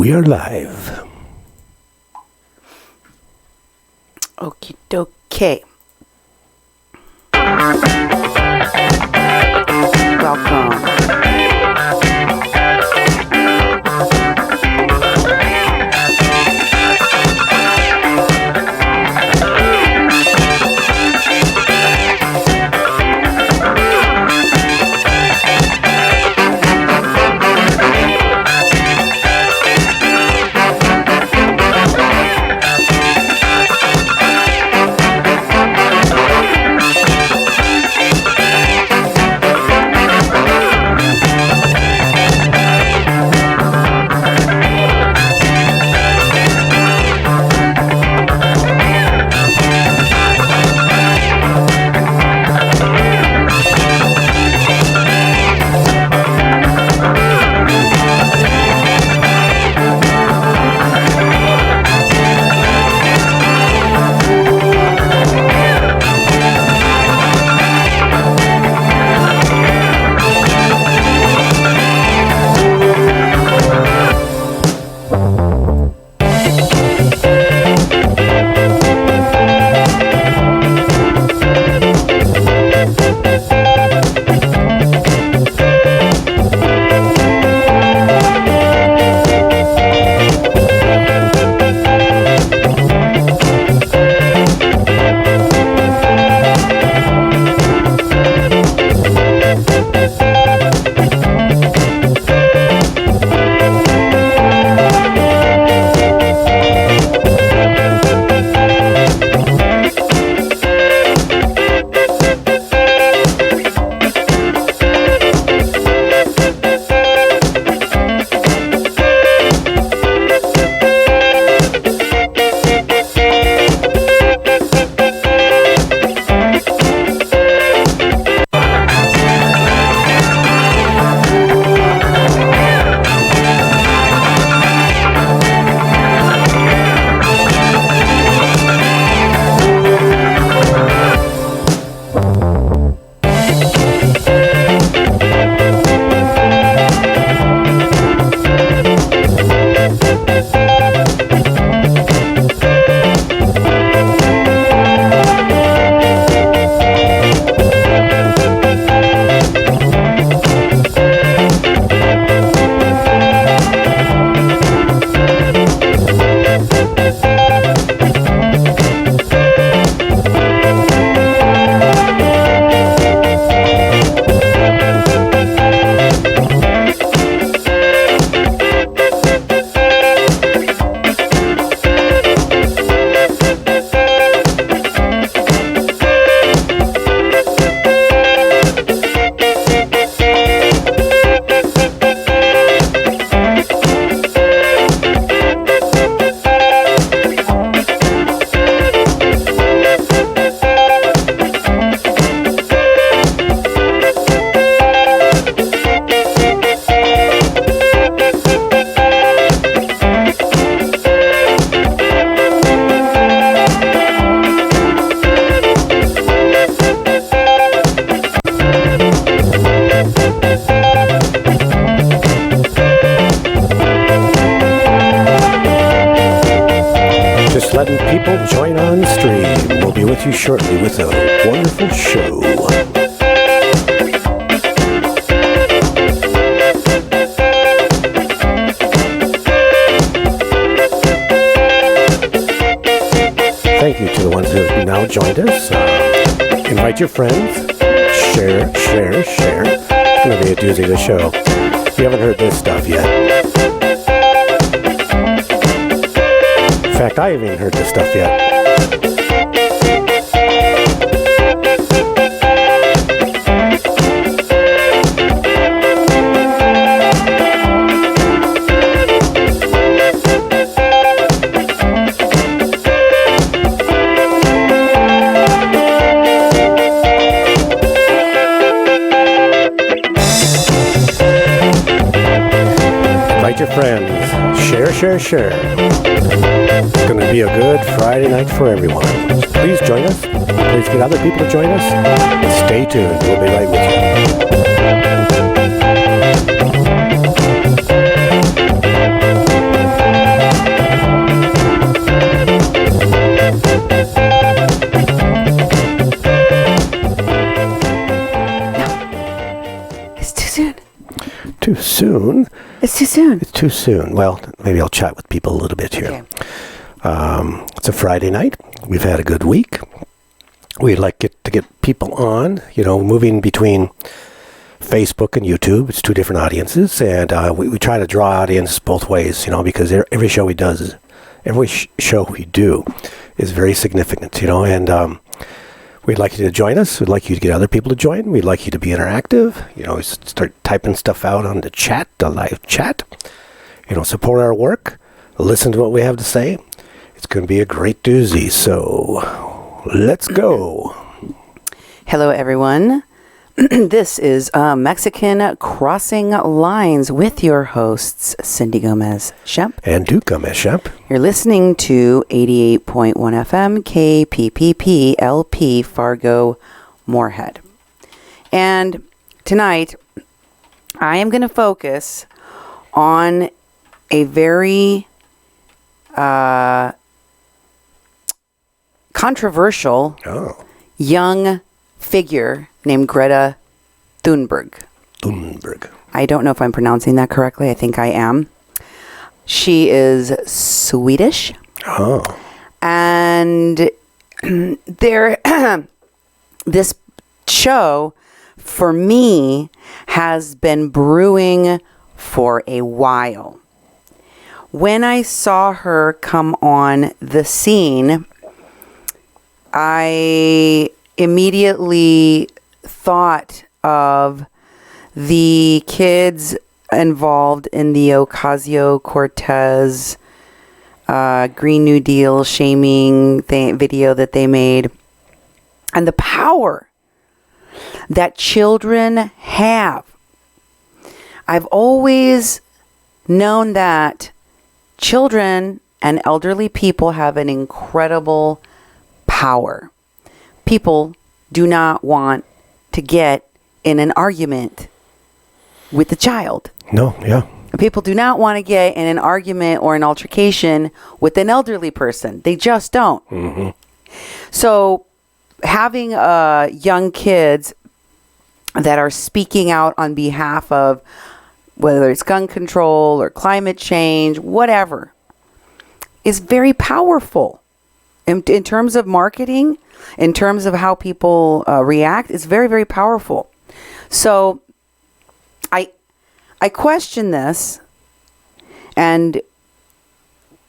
We are live. Okie dokie. Welcome. Letting people join on stream. We'll be with you shortly with a wonderful show. Thank you to the ones who have now joined us. Invite your friends. Share. It's going to be a doozy of a show. If you haven't heard this stuff yet. In fact, I haven't even heard this stuff yet. Invite your friends. Share. It's going to be a good Friday night for everyone. Please join us. Please get other people to join us. Stay tuned. We'll be right with you. soon. It's too soon. It's too soon. Well, maybe I'll chat with people a little bit here. Okay. It's a Friday night. We've had a good week. We'd like to get people on, moving between Facebook and YouTube. It's two different audiences, and we try to draw audience both ways, because every show we do is very significant, and we'd like you to join us. We'd like you to get other people to join. We'd like you to be interactive. Start typing stuff out on the live chat. Support our work. Listen to what we have to say. It's going to be a great doozy. So let's go. Hello, everyone. This is Mexican Crossing Lines with your hosts, Cindy Gomez-Schempp and Duke Gomez-Schempp. You're listening to 88.1 FM KPPP LP Fargo Moorhead. And tonight, I am going to focus on a very controversial young figure named Greta Thunberg. I don't know if I'm pronouncing that correctly. I think I am. She is Swedish. Oh. And this show, for me, has been brewing for a while. When I saw her come on the scene, I immediately thought of the kids involved in the Ocasio-Cortez Green New Deal shaming video that they made, and the power that children have. I've always known that children and elderly people have an incredible power. People do not want to get in an argument with the child. No, yeah. People do not want to get in an argument or an altercation with an elderly person. They just don't. Mm-hmm. So having young kids that are speaking out on behalf of whether it's gun control or climate change, whatever, is very powerful. In terms of marketing, in terms of how people react, it's very, very powerful. So I question this, and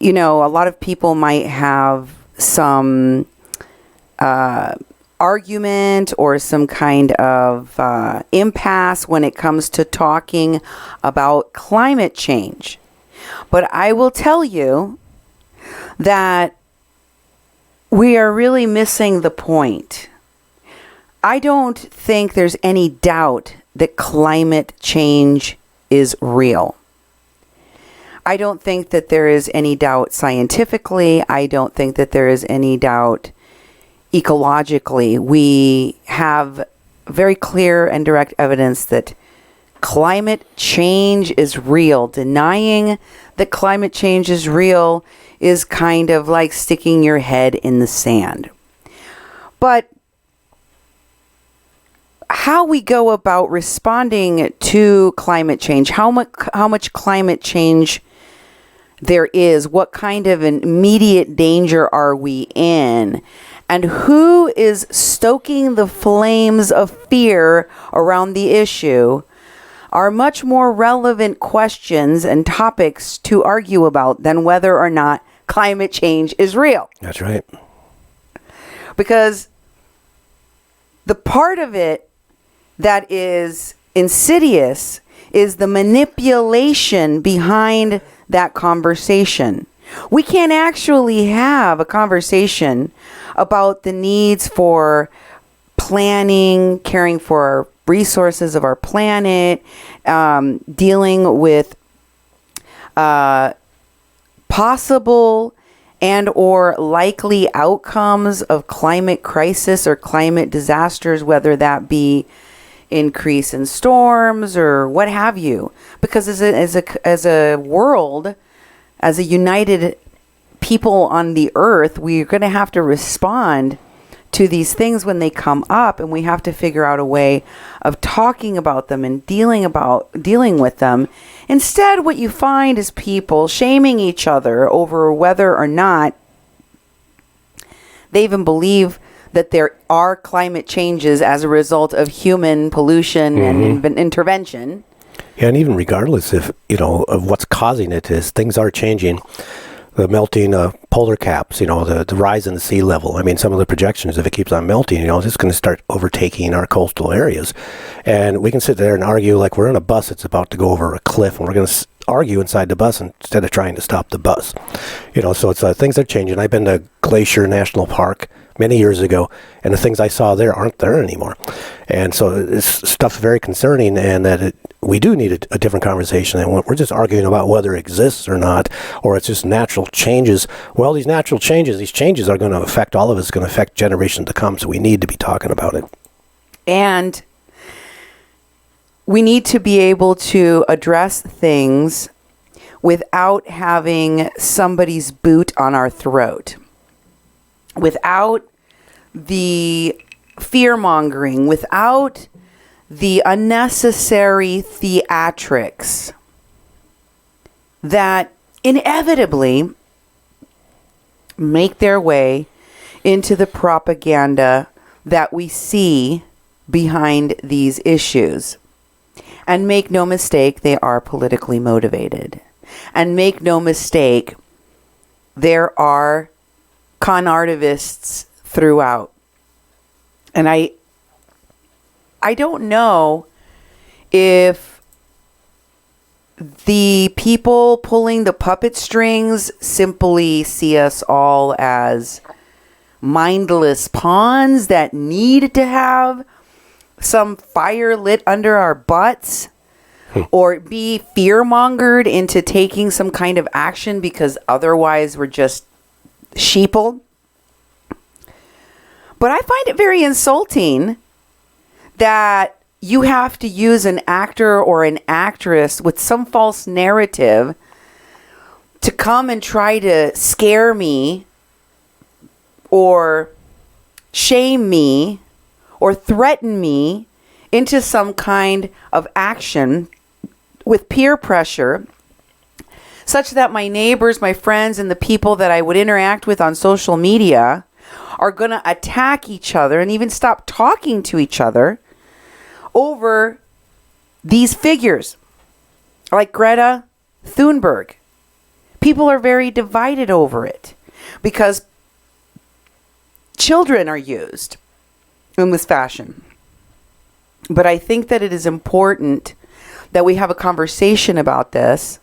a lot of people might have some argument or some kind of impasse when it comes to talking about climate change. But I will tell you that we are really missing the point. I don't think there's any doubt that climate change is real. I don't think that there is any doubt scientifically. I don't think that there is any doubt ecologically. We have very clear and direct evidence that climate change is real. Denying that climate change is real is kind of like sticking your head in the sand. But how we go about responding to climate change, how much climate change there is, what kind of an immediate danger are we in, and who is stoking the flames of fear around the issue are much more relevant questions and topics to argue about than whether or not climate change is real. That's right. Because the part of it that is insidious is the manipulation behind that conversation. We can't actually have a conversation about the needs for planning, caring for our resources of our planet, dealing with possible and or likely outcomes of climate crisis or climate disasters, whether that be increase in storms or what have you. Because as a world, as a united people on the earth, we're going to have to respond to these things when they come up, and we have to figure out a way of talking about them and dealing with them. Instead, what you find is people shaming each other over whether or not they even believe that there are climate changes as a result of human pollution and intervention. Yeah, and even regardless of what's causing it, is things are changing. The melting polar caps, the rise in the sea level. I mean, some of the projections, if it keeps on melting, it's going to start overtaking our coastal areas. And we can sit there and argue like we're in a bus that's about to go over a cliff, and we're going to argue inside the bus instead of trying to stop the bus. So it's things are changing. I've been to Glacier National Park many years ago, and the things I saw there aren't there anymore. And so this stuff's very concerning, and that we do need a different conversation. And we're just arguing about whether it exists or not, or it's just natural changes. Well, these natural changes, these changes are going to affect all of us, going to affect generations to come, so we need to be talking about it. And we need to be able to address things without having somebody's boot on our throat, without the fear-mongering, without the unnecessary theatrics that inevitably make their way into the propaganda that we see behind these issues. And make no mistake, they are politically motivated. And make no mistake, there are con artists throughout. And I don't know if the people pulling the puppet strings simply see us all as mindless pawns that need to have some fire lit under our butts, or be fear-mongered into taking some kind of action because otherwise we're just sheeple. But I find it very insulting that you have to use an actor or an actress with some false narrative to come and try to scare me or shame me or threaten me into some kind of action with peer pressure, such that my neighbors, my friends, and the people that I would interact with on social media are going to attack each other and even stop talking to each other over these figures like Greta Thunberg. People are very divided over it because children are used in this fashion. But I think that it is important that we have a conversation about this,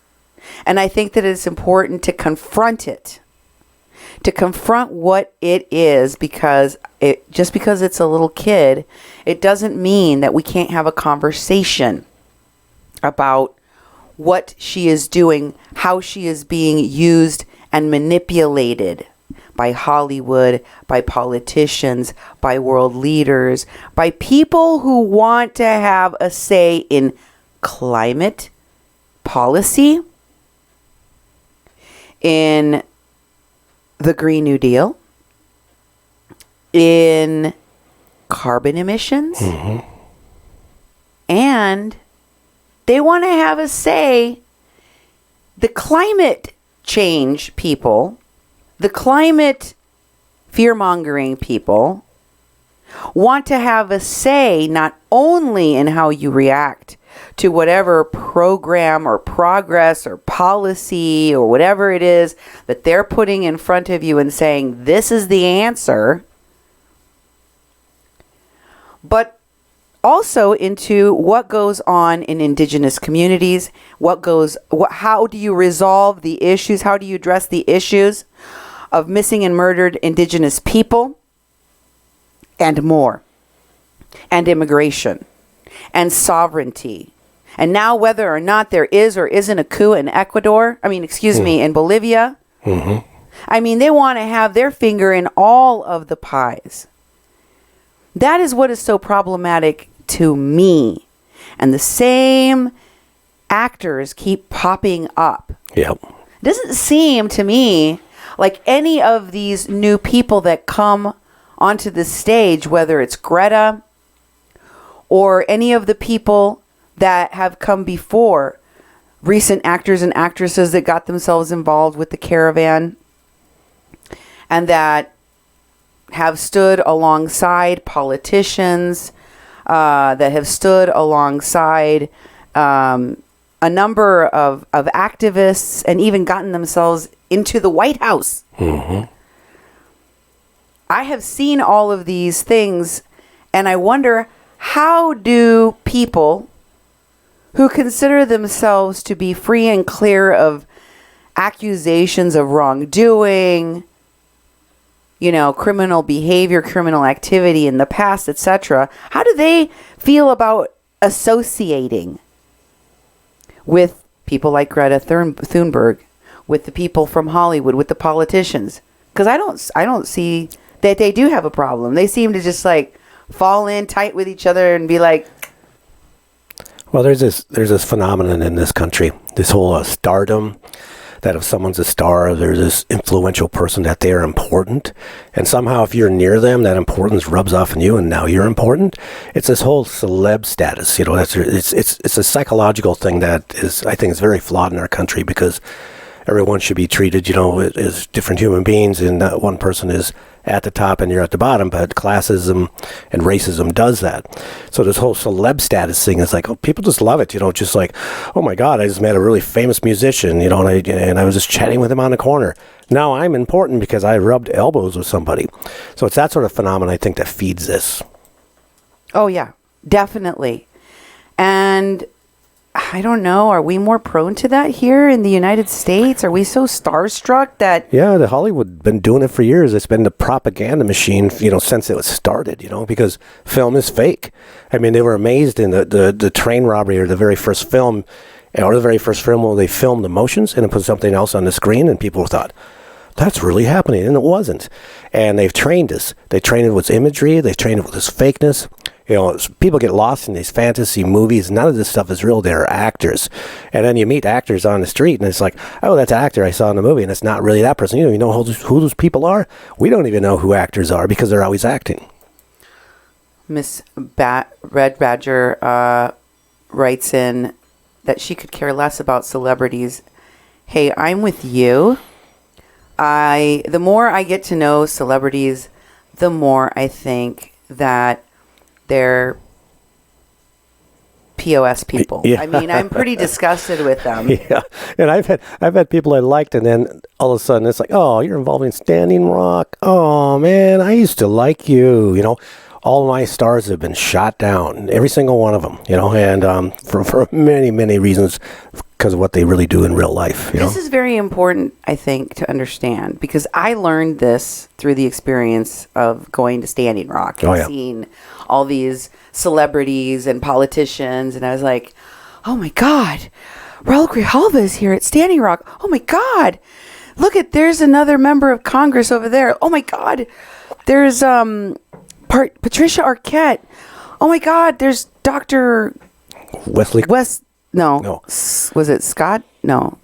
and I think that it's important to confront it, to confront what it is, because just because it's a little kid, it doesn't mean that we can't have a conversation about what she is doing, how she is being used and manipulated by Hollywood, by politicians, by world leaders, by people who want to have a say in climate policy, in the Green New Deal, in carbon emissions, and they want to have a say. The climate change people, the climate fear-mongering people, want to have a say not only in how you react to whatever program or progress or policy or whatever it is that they're putting in front of you and saying, this is the answer, but also into what goes on in indigenous communities, how do you resolve the issues, how do you address the issues of missing and murdered indigenous people, and more, and immigration, and sovereignty. And now whether or not there is or isn't a coup in in Bolivia. I mean, they want to have their finger in all of the pies. That is what is so problematic to me. And the same actors keep popping up. Yep. It doesn't seem to me like any of these new people that come onto the stage, whether it's Greta or any of the people that have come before, recent actors and actresses that got themselves involved with the caravan and that have stood alongside politicians, that have stood alongside a number of activists and even gotten themselves into the White House. Mm-hmm. I have seen all of these things, and I wonder, how do people who consider themselves to be free and clear of accusations of wrongdoing, criminal behavior, criminal activity in the past, etc., how do they feel about associating with people like Greta Thunberg, with the people from Hollywood, with the politicians? Because I don't see that they do have a problem. They seem to just fall in tight with each other and be like. Well, there's this phenomenon in this country, this whole stardom, that if someone's a star, there's this influential person that they are important, and somehow if you're near them, that importance rubs off on you, and now you're important. It's this whole celeb status, it's a psychological thing that I think is very flawed in our country, because everyone should be treated, as different human beings, and not one person is at the top and you're at the bottom, but classism and racism does that. So this whole celeb status thing is people just love it, just oh my God, I just met a really famous musician, and I was just chatting with him on the corner. Now I'm important because I rubbed elbows with somebody. So it's that sort of phenomenon, I think, that feeds this. Oh yeah, definitely. And I don't know, are we more prone to that here in the United States? Are we so starstruck that... Yeah, the Hollywood been doing it for years. It's been the propaganda machine, since it was started, because film is fake. I mean, they were amazed in the train robbery, or the very first film where they filmed emotions and then put something else on the screen, and people thought, that's really happening, and it wasn't. And they've trained us. They trained it with imagery. They trained it with this fakeness. People get lost in these fantasy movies. None of this stuff is real. They're actors. And then you meet actors on the street, and it's oh, that's an actor I saw in the movie, and it's not really that person. You know who those people are? We don't even know who actors are because they're always acting. Miss Red Badger writes in that she could care less about celebrities. Hey, I'm with you. The more I get to know celebrities, the more I think that they're POS people. Yeah. I mean, I'm pretty disgusted with them. Yeah, and I've had people I liked, and then all of a sudden it's oh, you're involved in Standing Rock. Oh man, I used to like you. All my stars have been shot down, every single one of them. And for many, many reasons, because of what they really do in real life. This is very important, I think, to understand, because I learned this through the experience of going to Standing Rock and seeing all these celebrities and politicians, and I was like, oh my God, Raul Grijalva is here at Standing Rock. Oh my God, there's another member of Congress over there. Oh my God, there's Patricia Arquette. Oh my God, there's Dr. No. Was it Scott? No.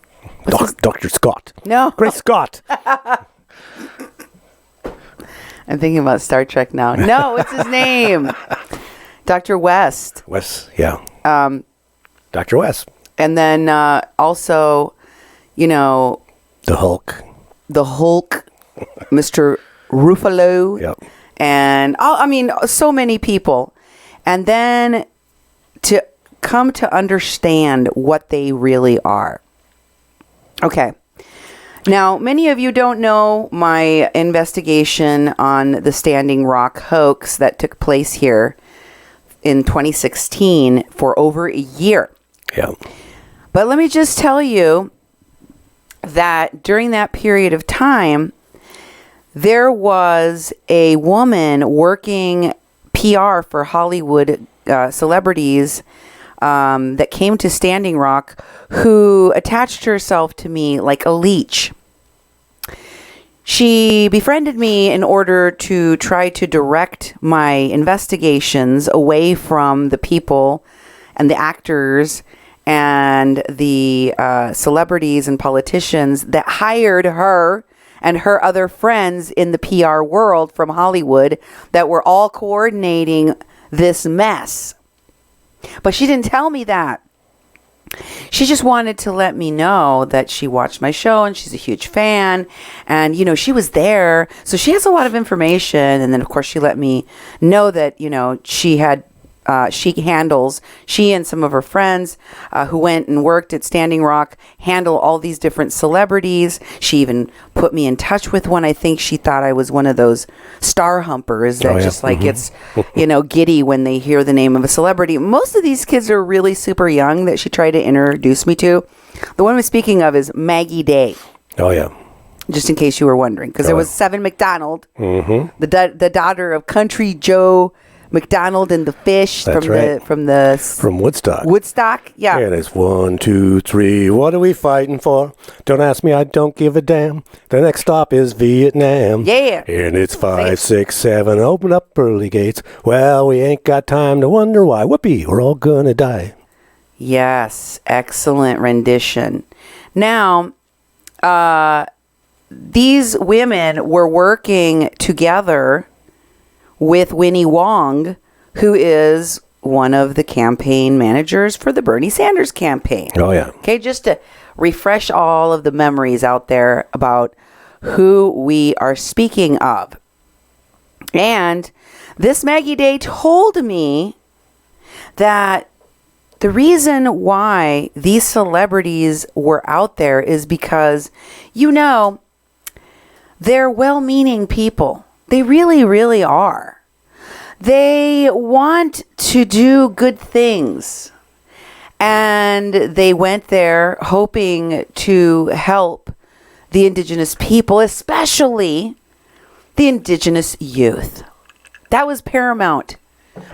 Dr. Scott. No. Great Scott. I'm thinking about Star Trek now. No, what's his name? Dr. West. West, yeah. Dr. West. And then also, the Hulk. The Hulk, Mr. Ruffalo. Yep. And, so many people. And then to come to understand what they really are. Okay. Now, many of you don't know my investigation on the Standing Rock hoax that took place here in 2016 for over a year. Yeah. But let me just tell you that during that period of time, there was a woman working PR for Hollywood celebrities that came to Standing Rock who attached herself to me like a leech. She befriended me in order to try to direct my investigations away from the people and the actors and the celebrities and politicians that hired her and her other friends in the PR world from Hollywood that were all coordinating this mess. But she didn't tell me that. She just wanted to let me know that she watched my show and she's a huge fan. And, you know, she was there. So she has a lot of information. And then, of course, she let me know that, you know, she and some of her friends who went and worked at Standing Rock handle all these different celebrities. She even put me in touch with one. I think she thought I was one of those star humpers that just like gets, you know, giddy when they hear the name of a celebrity. Most of these kids are really super young that she tried to introduce me to. The one I'm speaking of is Maggie Day. Oh, yeah. Just in case you were wondering. Because there was Seven McDonald, the daughter of Country Joe McDonald and the Fish. That's from Woodstock. Woodstock, yeah. And it's 1, 2, 3. What are we fighting for? Don't ask me, I don't give a damn. The next stop is Vietnam. Yeah. And it's 5, 6, 7. Open up pearly gates. Well, we ain't got time to wonder why. Whoopee, we're all gonna die. Yes, excellent rendition. Now, these women were working together with Winnie Wong, who is one of the campaign managers for the Bernie Sanders campaign. Oh, yeah. Okay, just to refresh all of the memories out there about who we are speaking of. And this Maggie Day told me that the reason why these celebrities were out there is because, you know, they're well-meaning people. They really, really are. They want to do good things. And they went there hoping to help the indigenous people, especially the indigenous youth. That was paramount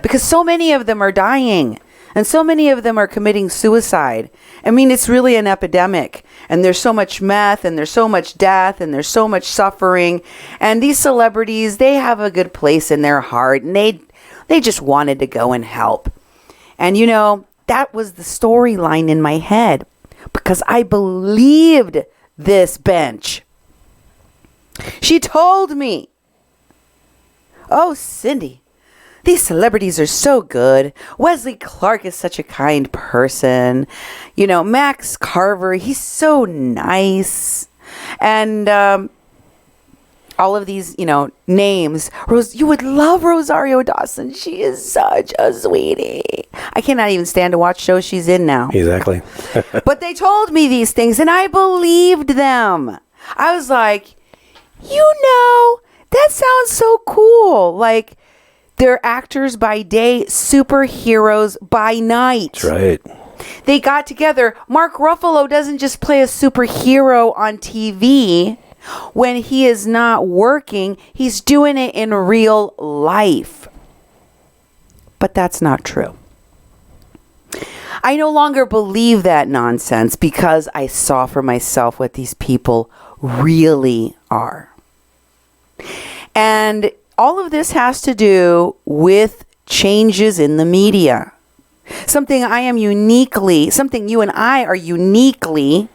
because so many of them are dying and so many of them are committing suicide. I mean, it's really an epidemic, and there's so much meth, and there's so much death, and there's so much suffering. And these celebrities, they have a good place in their heart, and they just wanted to go and help. And you know, that was the storyline in my head because I believed this bench. She told me, "Oh, Cindy, these celebrities are so good. Wesley Clark is such a kind person. You know, Max Carver, he's so nice." And all of these, you know, names. You would love Rosario Dawson. She is such a sweetie. I cannot even stand to watch shows she's in now. Exactly. But they told me these things and I believed them. I was like, you know, that sounds so cool. Like, they're actors by day, superheroes by night. That's right. They got together. Mark Ruffalo doesn't just play a superhero on TV when he is not working. He's doing it in real life. But that's not true. I no longer believe that nonsense because I saw for myself what these people really are. And all of this has to do with changes in the media. Something you and I are uniquely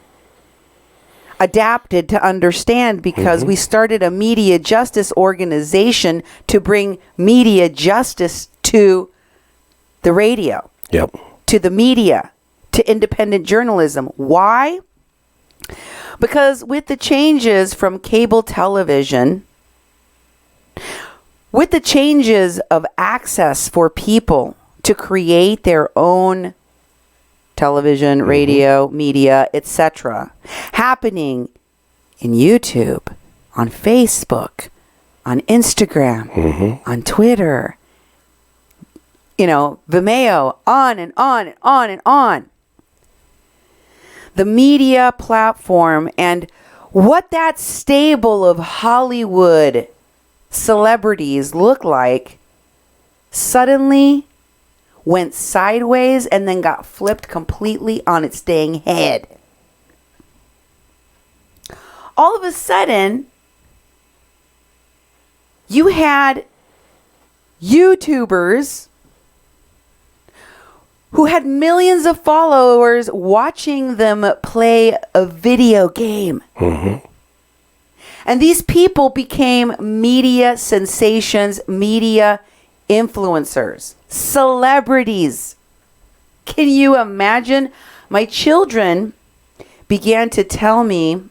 adapted to understand because we started a media justice organization to bring media justice to the radio. Yep. To the media, to independent journalism. Why? Because with the changes from cable television, with the changes of access for people to create their own television, radio, media, etc., happening in YouTube, on Facebook, on Instagram, on Twitter, you know, Vimeo, on and on and on and on. The media platform and what that stable of Hollywood celebrities look like suddenly went sideways and then got flipped completely on its dang head. All of a sudden, you had YouTubers who had millions of followers watching them play a video game. And And these people became media sensations, media influencers, celebrities. Can you imagine? My children began to tell me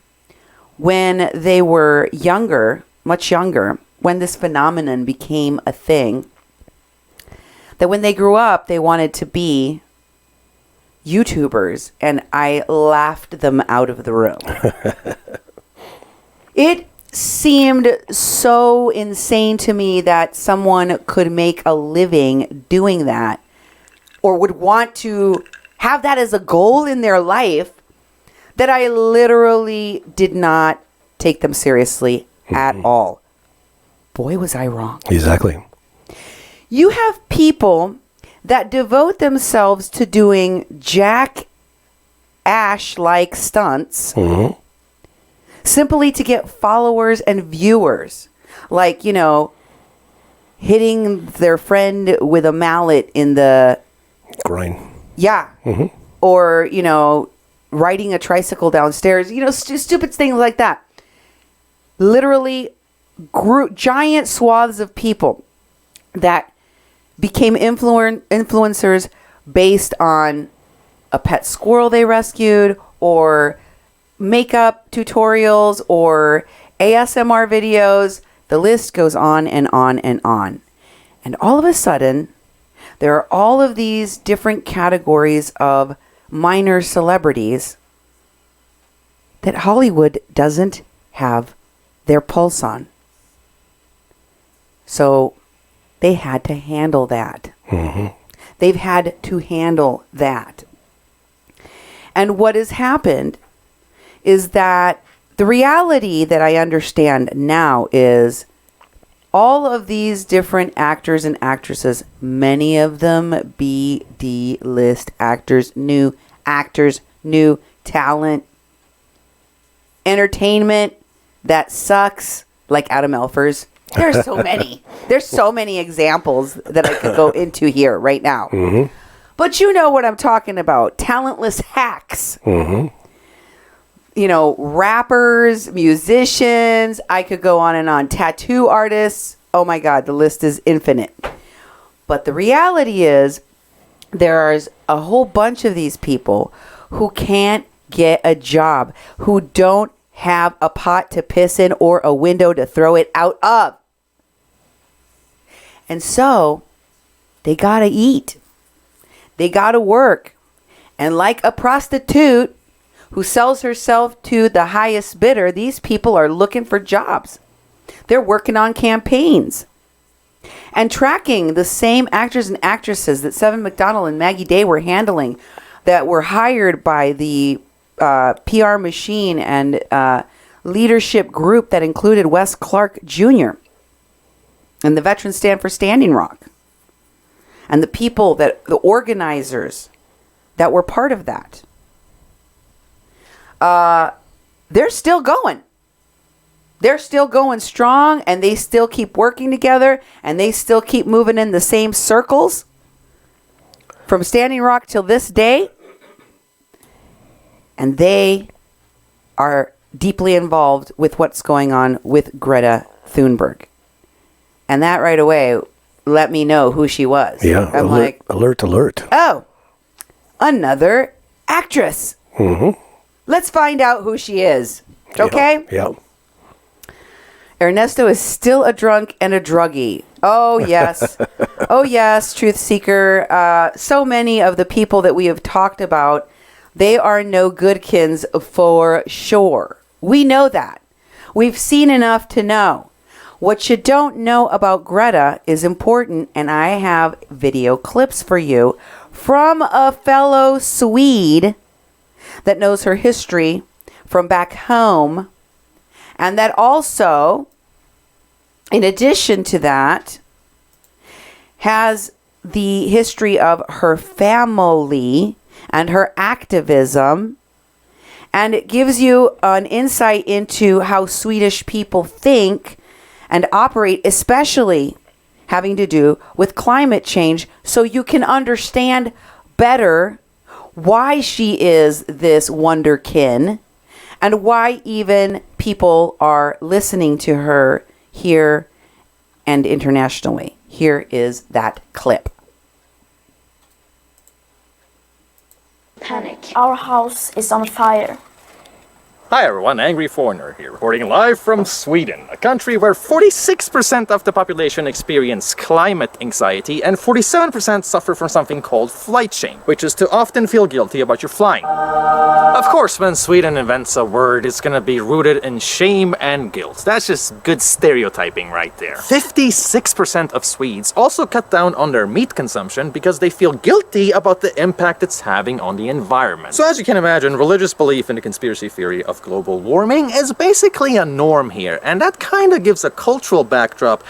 when they were younger, much younger, when this phenomenon became a thing, that when they grew up, they wanted to be YouTubers, and I laughed them out of the room. It seemed so insane to me that someone could make a living doing that, or would want to have that as a goal in their life, that I literally did not take them seriously at all. Boy, was I wrong. Exactly. You have people that devote themselves to doing jackass-like stunts simply to get followers and viewers. Like, you know, hitting their friend with a mallet in the groin. Yeah. Or, you know, riding a tricycle downstairs. You know, stupid things like that. Literally giant swaths of people that became influencers based on a pet squirrel they rescued, or makeup tutorials, or ASMR videos. The list goes on and on and on. And all of a sudden, there are all of these different categories of minor celebrities that Hollywood doesn't have their pulse on. So they had to handle that. They've had to handle that. And what has happened is that the reality that I understand now is all of these different actors and actresses, many of them B-D-list actors, new talent, entertainment that sucks, like Adam Elfers. There's so many. There's so many examples that I could go into here right now. But you know what I'm talking about. Talentless hacks. You know, rappers, musicians. I could go on and on. Tattoo artists. Oh my God, the list is infinite. But the reality is, there's a whole bunch of these people who can't get a job, who don't have a pot to piss in or a window to throw it out of. And so they gotta eat. They gotta work. And like a prostitute who sells herself to the highest bidder, these people are looking for jobs. They're working on campaigns and tracking the same actors and actresses that Seven McDonald and Maggie Day were handling, that were hired by the PR machine and leadership group that included Wes Clark Jr. and the Veterans Stand for Standing Rock, and the people the organizers that were part of that. They're still going. They're still going strong, and they still keep working together, and they still keep moving in the same circles from Standing Rock till this day. And they are deeply involved with what's going on with Greta Thunberg. And that right away let me know who she was. Yeah, I'm like, alert. oh, another actress. Let's find out who she is. Okay? Yeah. Ernesto is still a drunk and a druggie. Oh, yes. Oh, yes, truth seeker. So many of the people that we have talked about, they are no goodkins for sure. We know that. We've seen enough to know. What you don't know about Greta is important, and I have video clips for you from a fellow Swede that knows her history from back home, and that also, in addition to that, has the history of her family and her activism. And it gives you an insight into how Swedish people think and operate, especially having to do with climate change, so you can understand better why she is this wonderkin and why even people people are listening to her here and internationally. Here is that clip. Panic. Our house is on fire. Hi everyone, Angry Foreigner here, reporting live from Sweden, a country where 46% of the population experience climate anxiety and 47% suffer from something called flight shame, which is to often feel guilty about your flying. Of course, when Sweden invents a word, it's gonna be rooted in shame and guilt. That's just good stereotyping right there. 56% of Swedes also cut down on their meat consumption because they feel guilty about the impact it's having on the environment. So as you can imagine, religious belief in the conspiracy theory of global warming is basically a norm here, and that kind of gives a cultural backdrop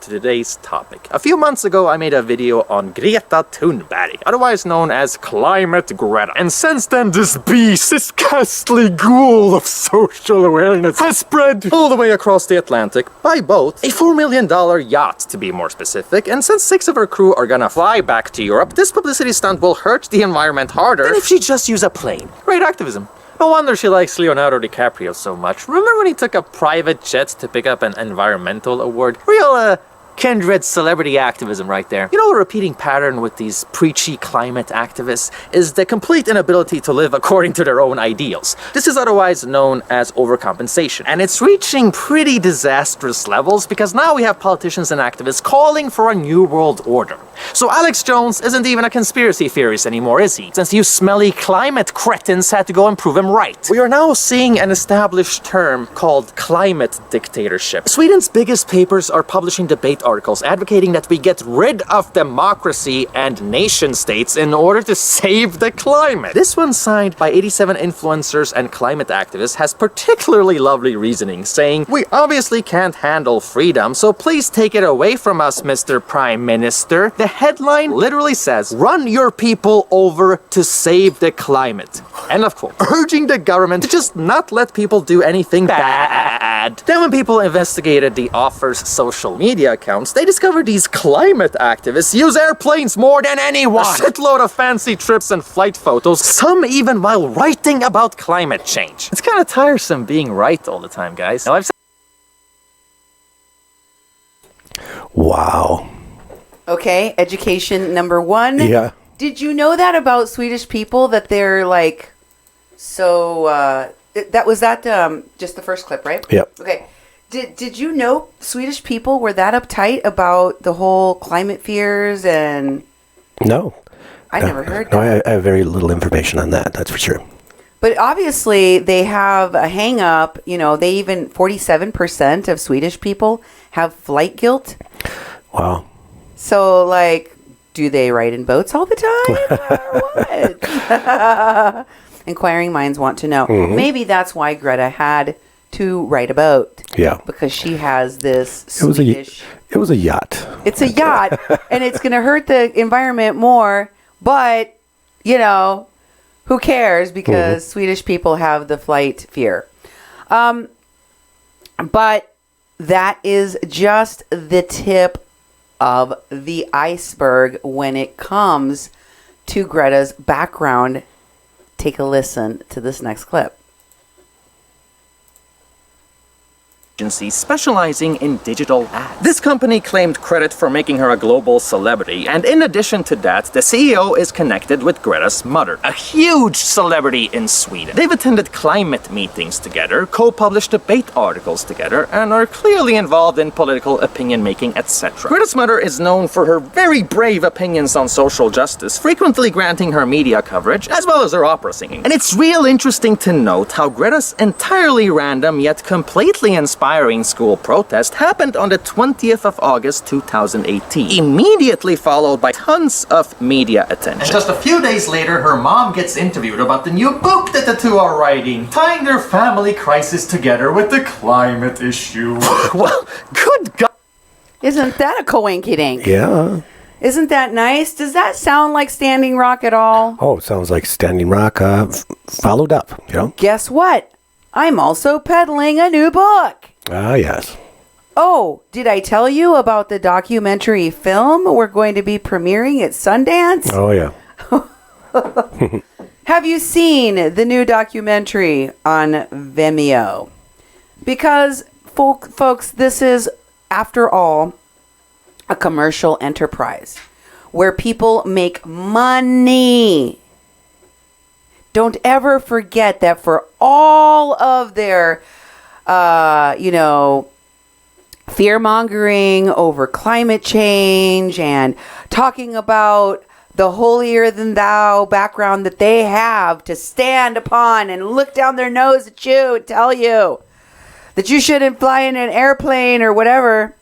to today's topic. A few months ago, I made a video on Greta Thunberg, otherwise known as Climate Greta. And since then, this beast, this ghastly ghoul of social awareness, has spread all the way across the Atlantic by boat, a $4 million yacht to be more specific, and since 6 of her crew are gonna fly back to Europe, this publicity stunt will hurt the environment harder than if she just used a plane. Great activism. No wonder she likes Leonardo DiCaprio so much. Remember when he took a private jet to pick up an environmental award? Real, kindred celebrity activism right there. You know, a repeating pattern with these preachy climate activists is the complete inability to live according to their own ideals. This is otherwise known as overcompensation, and it's reaching pretty disastrous levels because now we have politicians and activists calling for a new world order. So Alex Jones isn't even a conspiracy theorist anymore, is he? Since you smelly climate cretins had to go and prove him right. We are now seeing an established term called climate dictatorship. Sweden's biggest papers are publishing debate articles advocating that we get rid of democracy and nation states in order to save the climate. This one, signed by 87 influencers and climate activists, has particularly lovely reasoning, saying, "We obviously can't handle freedom, so please take it away from us, Mr. Prime Minister." The headline literally says, "Run your people over to save the climate." End of quote. Urging the government to just not let people do anything bad. Then when people investigated the offer's social media accounts, they discovered these climate activists use airplanes more than anyone. A shitload of fancy trips and flight photos, some even while writing about climate change. It's kind of tiresome being right all the time, guys. Now, Wow. Okay, education number 1. Yeah. Did you know that about Swedish people, that they're like so just the first clip, right? Yep. Okay. Did you know Swedish people were that uptight about the whole climate fears? And No. I never heard No, that. I have very little information on that, that's for sure. But obviously they have a hang up, 47% of Swedish people have flight guilt. Wow. So, like, do they ride in boats all the time or what? Inquiring minds want to know. Mm-hmm. Maybe that's why Greta had to ride a boat. Yeah. Because she has this It was Swedish... a yacht. It's a yacht, and it's going to hurt the environment more, but, who cares? Because Swedish people have the flight fear. But that is just the tip of the iceberg when it comes to Greta's background. Take a listen to this next clip. Agency specializing in digital ads. This company claimed credit for making her a global celebrity, and in addition to that, the CEO is connected with Greta's mother, a huge celebrity in Sweden. They've attended climate meetings together, co-published debate articles together, and are clearly involved in political opinion making, etc. Greta's mother is known for her very brave opinions on social justice, frequently granting her media coverage, as well as her opera singing. And it's real interesting to note how Greta's entirely random yet completely inspiring school protest happened on the 20th of August 2018, immediately followed by tons of media attention. And just a few days later, her mom gets interviewed about the new book that the two are writing, tying their family crisis together with the climate issue. Well, good God. Isn't that a coinkydink? Yeah. Isn't that nice? Does that sound like Standing Rock at all? Oh, it sounds like Standing Rock followed up, Guess what? I'm also peddling a new book. Ah, yes. Oh, did I tell you about the documentary film we're going to be premiering at Sundance? Oh, yeah. Have you seen the new documentary on Vimeo? Because, folks, this is, after all, a commercial enterprise where people make money. Don't ever forget that for all of their, fear-mongering over climate change and talking about the holier-than-thou background that they have to stand upon and look down their nose at you and tell you that you shouldn't fly in an airplane or whatever.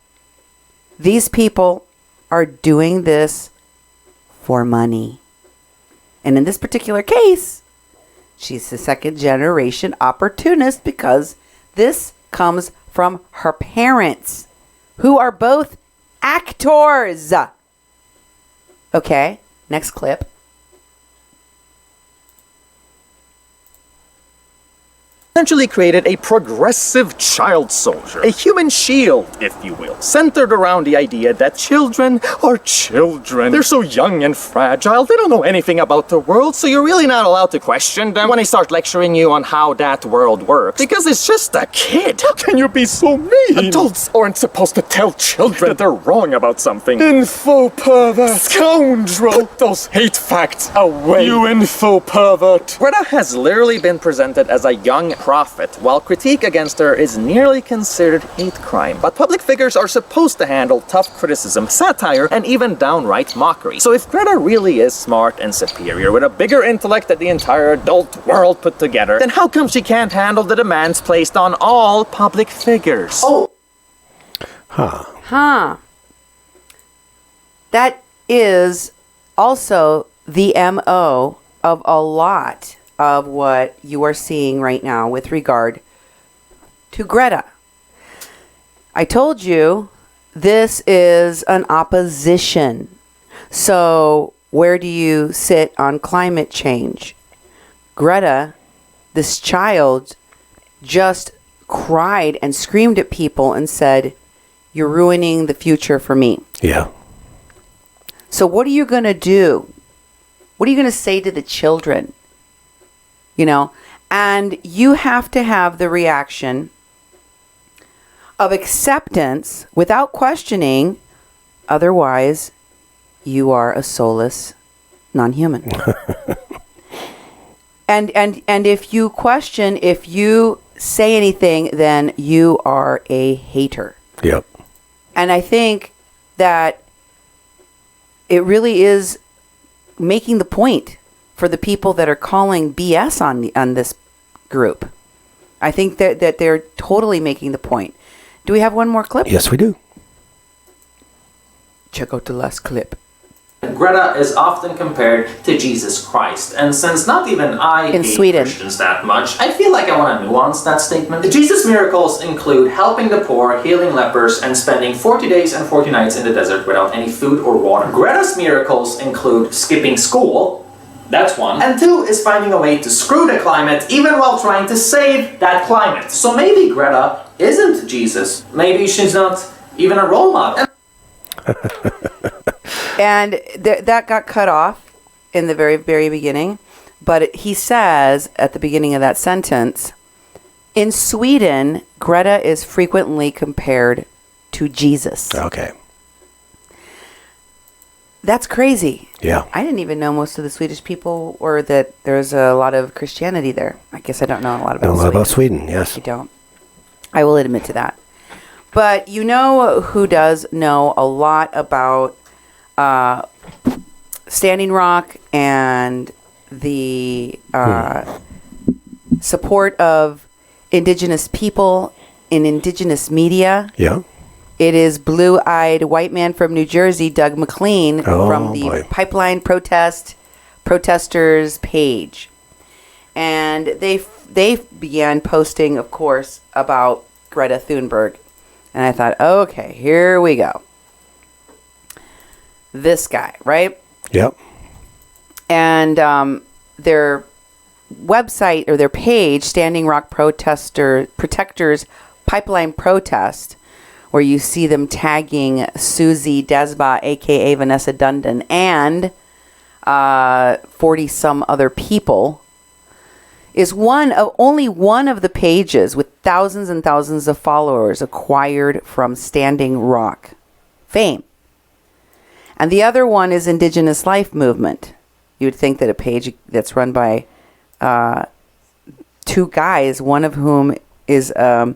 These people are doing this for money. And in this particular case, she's a second-generation opportunist because this comes from her parents, who are both actors. Okay, next clip. Essentially created a progressive child soldier, a human shield, if you will, centered around the idea that children are children. They're so young and fragile, they don't know anything about the world, so you're really not allowed to question them when they start lecturing you on how that world works, because it's just a kid. How can you be so mean? Adults aren't supposed to tell children that they're wrong about something. Info pervert! Scoundrel! Put those hate facts away, you info pervert! Greta has literally been presented as a young prophet, while critique against her is nearly considered hate crime. But public figures are supposed to handle tough criticism, satire, and even downright mockery. So if Greta really is smart and superior, with a bigger intellect than the entire adult world put together, then how come she can't handle the demands placed on all public figures? Oh! That is also the MO of a lot of what you are seeing right now with regard to Greta. I told you this is an opposition. So where do you sit on climate change? Greta, this child, just cried and screamed at people and said, "You're ruining the future for me." Yeah. So what are you going to do? What are you going to say to the children? And you have to have the reaction of acceptance without questioning. Otherwise, you are a soulless non-human. and if you question, if you say anything, then you are a hater. Yep. And I think that it really is making the point for the people that are calling BS on this group. I think that they're totally making the point. Do we have one more clip? Yes, we do. Check out the last clip. Greta is often compared to Jesus Christ, and since not even I hate Sweden. Christians that much, I feel like I want to nuance that statement. Jesus' miracles include helping the poor, healing lepers, and spending 40 days and 40 nights in the desert without any food or water. Greta's miracles include skipping school. That's one. And two is finding a way to screw the climate even while trying to save that climate. So maybe Greta isn't Jesus. Maybe she's not even a role model. And that got cut off in the very, very beginning. But he says at the beginning of that sentence, in Sweden, Greta is frequently compared to Jesus. Okay. That's crazy. Yeah. I didn't even know most of the Swedish people, or that there's a lot of Christianity there. I guess I don't know a lot about Know Sweden. about Sweden, yes. You don't. I will admit to that. But you know who does know a lot about Standing Rock and the support of Indigenous people in Indigenous media? Yeah. It is blue-eyed white man from New Jersey, Doug McLean, from the boy. Pipeline Protesters page. And they began posting, of course, about Greta Thunberg. And I thought, okay, here we go. This guy, right? Yep. And their website or their page, Standing Rock Protectors Pipeline Protest, where you see them tagging Susie Desba, a.k.a. Vanessa Dundon, and 40 some other people, is only one of the pages with thousands and thousands of followers acquired from Standing Rock fame. And the other one is Indigenous Life Movement. You would think that a page that's run by two guys, one of whom is a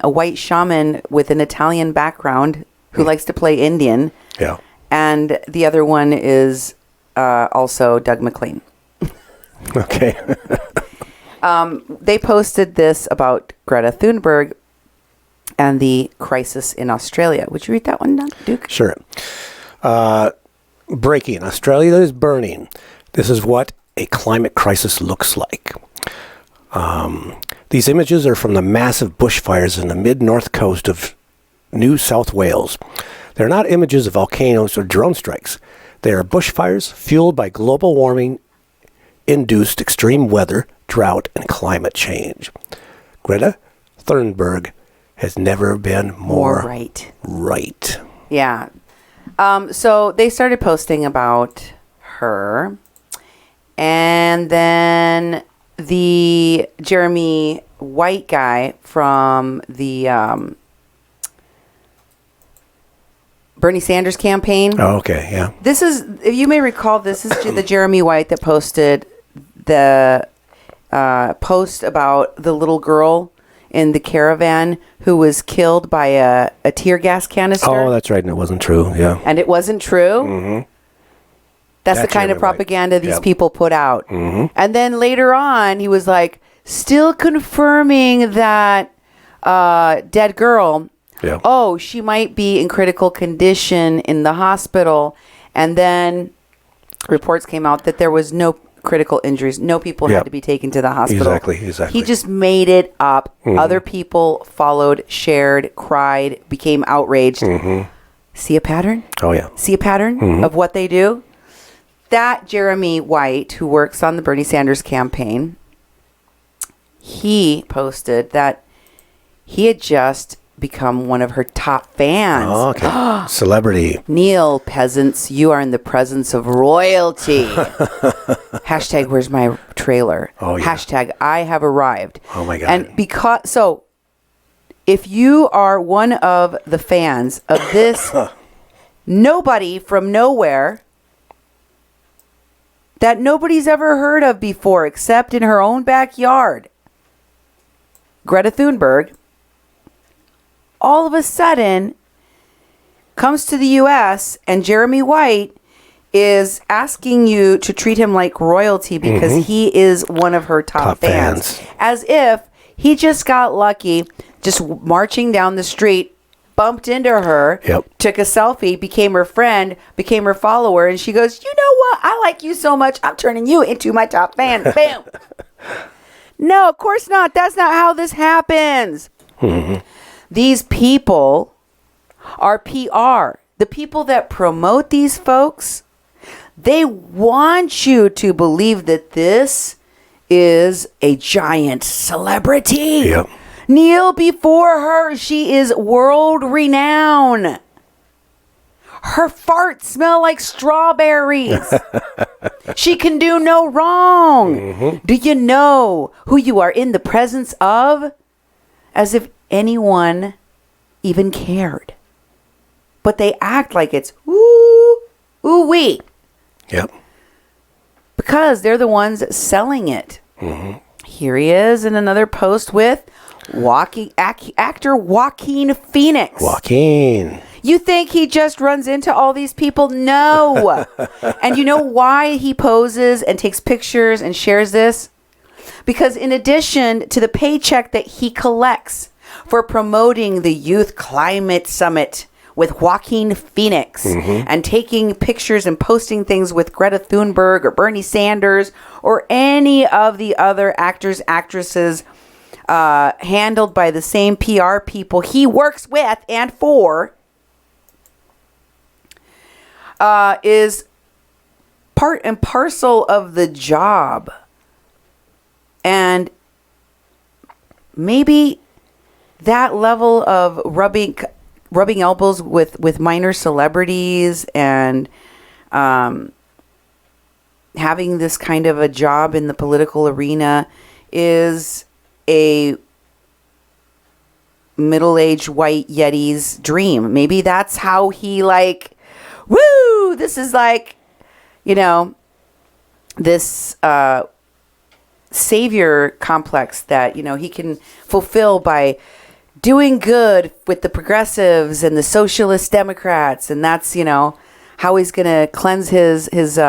white shaman with an Italian background who likes to play Indian. Yeah. And the other one is also Doug McLean. Okay. They posted this about Greta Thunberg and the crisis in Australia. Would you read that one, Duke? Sure. Breaking. Australia is burning. This is what a climate crisis looks like. These images are from the massive bushfires in the mid-north coast of New South Wales. They're not images of volcanoes or drone strikes. They are bushfires fueled by global warming induced extreme weather, drought, and climate change. Greta Thunberg has never been more right. Yeah. So they started posting about her. And then the Jeremy White guy from the Bernie Sanders campaign. Oh, okay, yeah. This is, if you may recall, this is the Jeremy White that posted the post about the little girl in the caravan who was killed by a tear gas canister. Oh, that's right, and it wasn't true, yeah. And it wasn't true? Mm-hmm. That's the kind of propaganda these people put out. Mm-hmm. And then later on, he was like, still confirming that dead girl. Yeah. Oh, she might be in critical condition in the hospital. And then reports came out that there was no critical injuries. No people had to be taken to the hospital. Exactly. He just made it up. Mm-hmm. Other people followed, shared, cried, became outraged. Mm-hmm. See a pattern? Oh, yeah. See a pattern Mm-hmm. of what they do? That Jeremy White, who works on the Bernie Sanders campaign, he posted that he had just become one of her top fans. Oh, okay. Celebrity. Neil, peasants, you are in the presence of royalty. Hashtag, where's my trailer? Oh, yeah. Hashtag, I have arrived. Oh, my God. And if you are one of the fans of this nobody from nowhere that nobody's ever heard of before except in her own backyard, Greta Thunberg, all of a sudden comes to the U.S. and Jeremy White is asking you to treat him like royalty because he is one of her top fans. As if he just got lucky, just marching down the street, bumped into her, took a selfie, became her friend, became her follower, and she goes, you know what? I like you so much, I'm turning you into my top fan. Bam! No, of course not. That's not how this happens. These people are PR. The people that promote these folks, they want you to believe that this is a giant celebrity. Yep. Kneel before her. She is world renowned. Her farts smell like strawberries. She can do no wrong. Do you know who you are in the presence of? As if anyone even cared. But they act like it's ooh-wee. Yep. Because they're the ones selling it. Here he is in another post with actor Joaquin Phoenix. Joaquin. You think he just runs into all these people? No. And you know why he poses and takes pictures and shares this? Because in addition to the paycheck that he collects for promoting the Youth Climate Summit with Joaquin Phoenix and taking pictures and posting things with Greta Thunberg or Bernie Sanders or any of the other actors, actresses handled by the same PR people he works with and for, is part and parcel of the job. And maybe that level of rubbing elbows with minor celebrities and having this kind of a job in the political arena is a middle-aged white Yeti's dream. Maybe that's how he like, woo, this is like, you know, this savior complex that, you know, he can fulfill by doing good with the progressives and the socialist Democrats. And that's, you know, how he's going to cleanse his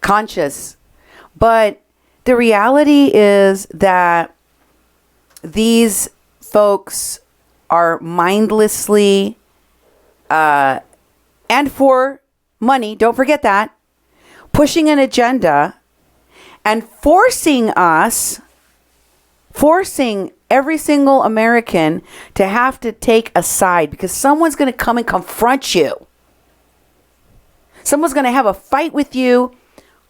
conscience. But the reality is that these folks are mindlessly, and for money, don't forget that, pushing an agenda and forcing every single American to have to take a side because someone's going to come and confront you. Someone's going to have a fight with you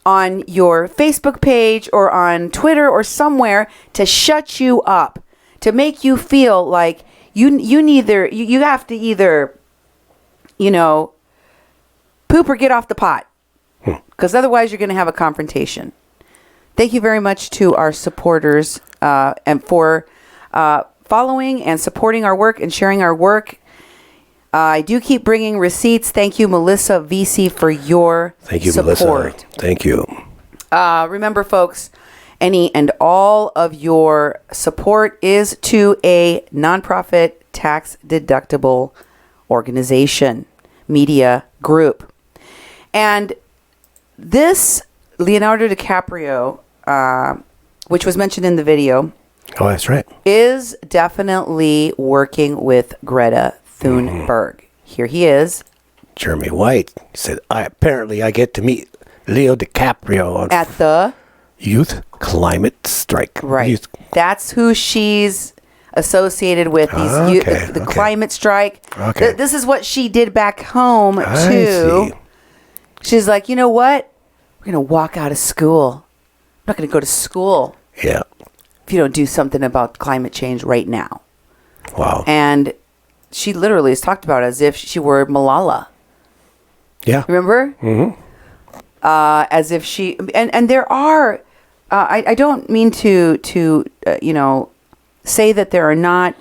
on your Facebook page or on Twitter or somewhere to shut you up, to make you feel like you have to either, you know, poop or get off the pot, because otherwise you're going to have a confrontation. Thank you very much to our supporters and for following and supporting our work and sharing our work. I do keep bringing receipts. Thank you, Melissa VC, for your support. Melissa. Thank you. Remember, folks, any and all of your support is to a nonprofit, tax-deductible organization, media group. And this Leonardo DiCaprio, which was mentioned in the video, Oh, that's right. is definitely working with Greta Thunberg. Here he is. Jeremy White said, I get to meet Leo DiCaprio At the... Youth Climate Strike. Right. That's who she's associated with. The climate strike. Okay. This is what she did back home, too. I see. She's like, you know what? We're going to walk out of school. I'm not going to go to school Yeah. if you don't do something about climate change right now. Wow. And she literally is talked about as if she were Malala. Yeah. Remember? Mm-hmm. As if she... And there are... I don't mean to say that there are not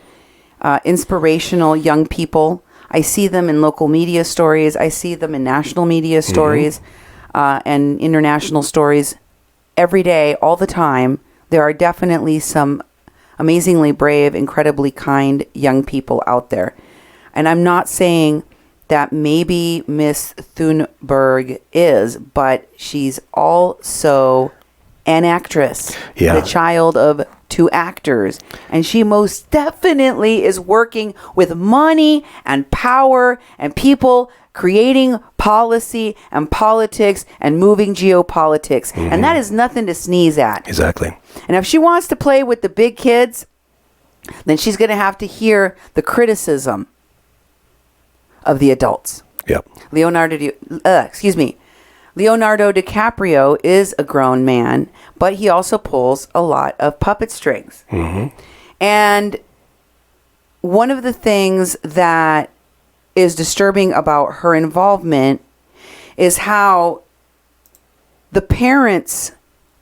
inspirational young people. I see them in local media stories. I see them in national media stories and international stories every day, all the time. There are definitely some amazingly brave, incredibly kind young people out there. And I'm not saying that maybe Miss Thunberg is, but she's also an actress, the child of two actors. And she most definitely is working with money and power and people creating policy and politics and moving geopolitics. Mm-hmm. And that is nothing to sneeze at. Exactly. And if she wants to play with the big kids, then she's going to have to hear the criticism of the adults. Yep. Leonardo DiCaprio is a grown man, but he also pulls a lot of puppet strings. Mm-hmm. And one of the things that is disturbing about her involvement is how the parents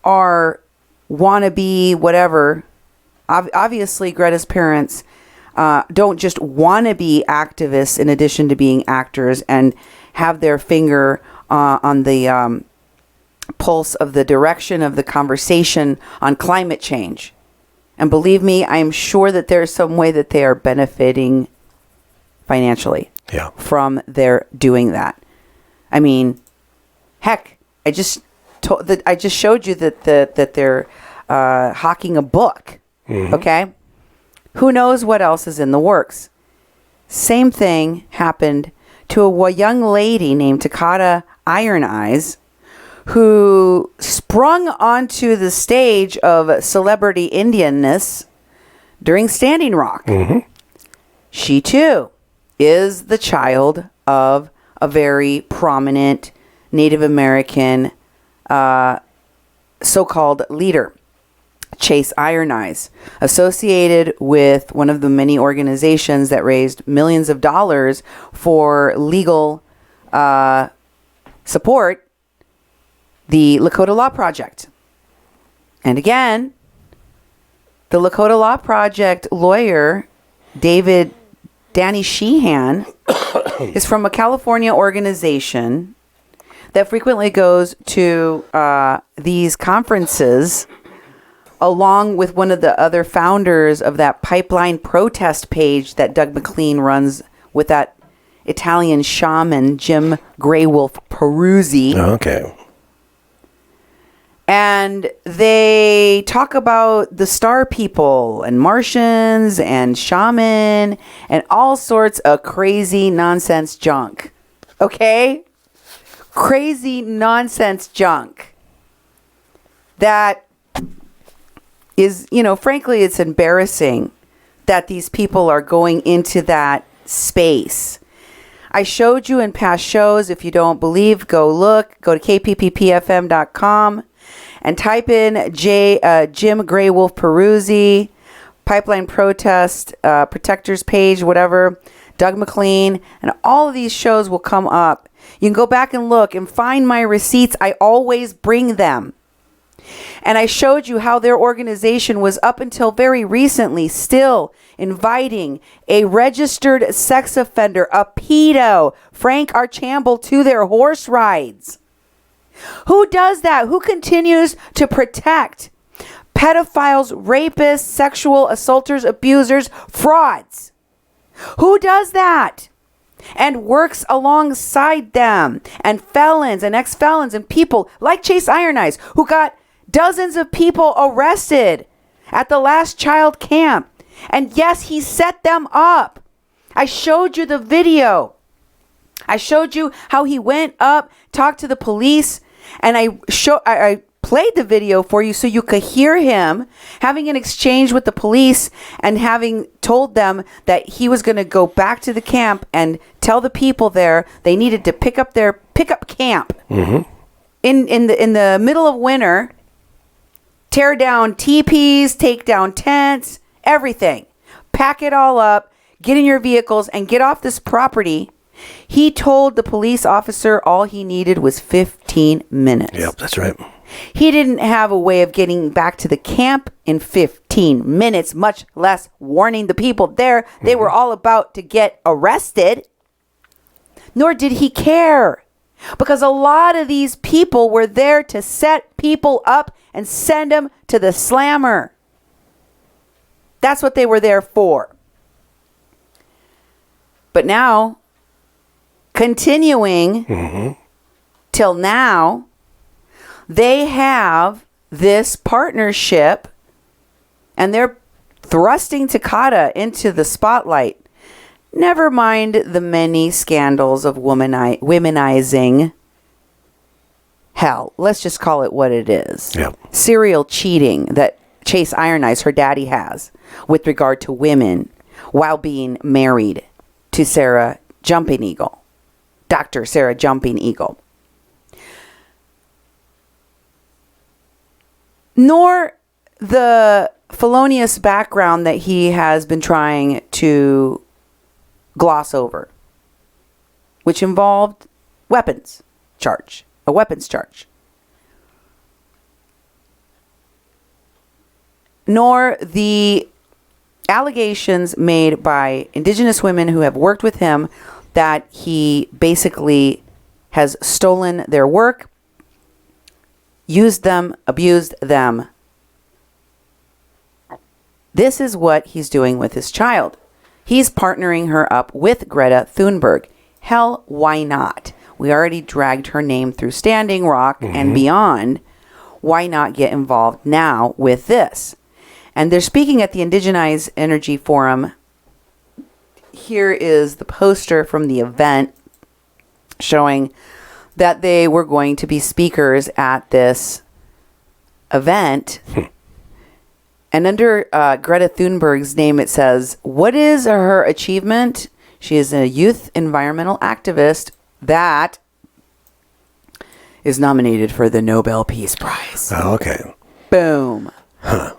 are wannabe whatever. Obviously, Greta's parents don't just want to be activists in addition to being actors and have their finger on the pulse of the direction of the conversation on climate change. And believe me, I am sure that there's some way that they are benefiting financially from their doing that. I mean, heck, I just showed you that they're hawking a book. Mm-hmm. Okay? Who knows what else is in the works? Same thing happened to a young lady named Takata Iron Eyes, who sprung onto the stage of celebrity Indianness during Standing Rock. Mm-hmm. She, too, is the child of a very prominent Native American so-called leader, Chase Iron Eyes, associated with one of the many organizations that raised millions of dollars for legal support the Lakota Law Project. And again, the Lakota Law Project lawyer, Danny Sheehan, is from a California organization that frequently goes to these conferences, along with one of the other founders of that pipeline protest page that Doug McLean runs with that Italian shaman, Jim Grey Wolf Peruzzi. Okay. And they talk about the star people and Martians and shaman and all sorts of crazy nonsense junk. Okay? Crazy nonsense junk. That is, frankly, it's embarrassing that these people are going into that space. I showed you in past shows. If you don't believe, go look. Go to kpppfm.com. and type in Jim Grey Wolf Peruzzi, Pipeline Protest, Protectors page, whatever, Doug McLean, and all of these shows will come up. You can go back and look and find my receipts. I always bring them. And I showed you how their organization was up until very recently still inviting a registered sex offender, a pedo, Frank Archambault, to their horse rides. Who does that? Who continues to protect pedophiles, rapists, sexual assaulters, abusers, frauds? Who does that? And works alongside them, and felons and ex-felons and people like Chase Iron Eyes, who got dozens of people arrested at the last child camp. And yes, he set them up. I showed you the video. I showed you how he went up, talked to the police, and I played the video for you so you could hear him having an exchange with the police and having told them that he was going to go back to the camp and tell the people there they needed to pick up their pickup camp in the middle of winter, tear down teepees, take down tents, everything, pack it all up, get in your vehicles and get off this property. He told the police officer all he needed was 15 minutes. Yep, that's right. He didn't have a way of getting back to the camp in 15 minutes, much less warning the people there. They were all about to get arrested. Nor did he care, because a lot of these people were there to set people up and send them to the slammer. That's what they were there for. But now, continuing till now, they have this partnership and they're thrusting Takata into the spotlight. Never mind the many scandals of womanizing. Hell, let's just call it what it is. Yep. Serial cheating that Chase Iron Eyes, her daddy, has with regard to women while being married to Sarah Jumping Eagle. Dr. Sarah Jumping Eagle. Nor the felonious background that he has been trying to gloss over, which involved a weapons charge. Nor the allegations made by indigenous women who have worked with him that he basically has stolen their work, used them, abused them. This is what he's doing with his child. He's partnering her up with Greta Thunberg. Hell, why not? We already dragged her name through Standing Rock and beyond. Why not get involved now with this? And they're speaking at the Indigenized Energy Forum. Here is the poster from the event showing that they were going to be speakers at this event. And under Greta Thunberg's name, it says, what is her achievement? She is a youth environmental activist that is nominated for the Nobel Peace Prize. Oh, okay. Boom.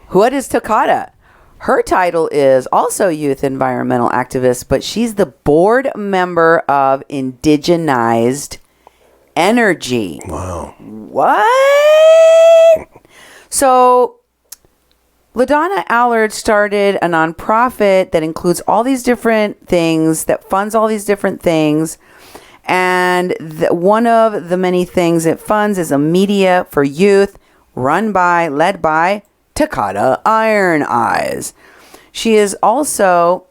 What is Takata? Her title is also youth environmental activist, but she's the board member of Indigenized energy. Wow. What? So LaDonna Allard started a nonprofit that includes all these different things, that funds all these different things. And one of the many things it funds is a media for youth led by Takata Iron Eyes. She is also,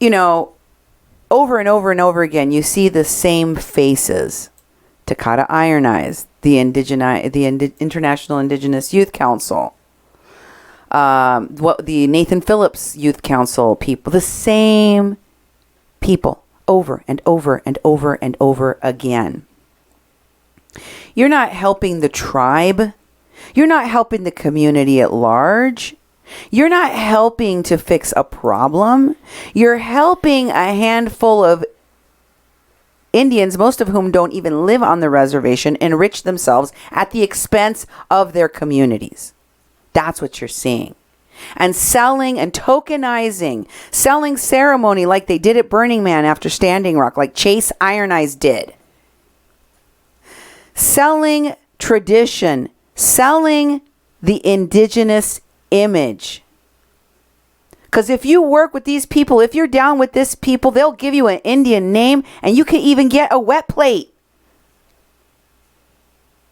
over and over and over again, you see the same faces. Takata Iron Eyes, the International Indigenous Youth Council, the Nathan Phillips Youth Council people, the same people over and over and over and over again. You're not helping the tribe. You're not helping the community at large. You're not helping to fix a problem. You're helping a handful of Indians, most of whom don't even live on the reservation, enrich themselves at the expense of their communities. That's what you're seeing. And selling and tokenizing, selling ceremony like they did at Burning Man after Standing Rock, like Chase Iron Eyes did. Selling tradition, selling the indigenous image. Because if you work with these people, if you're down with this people, they'll give you an Indian name and you can even get a wet plate.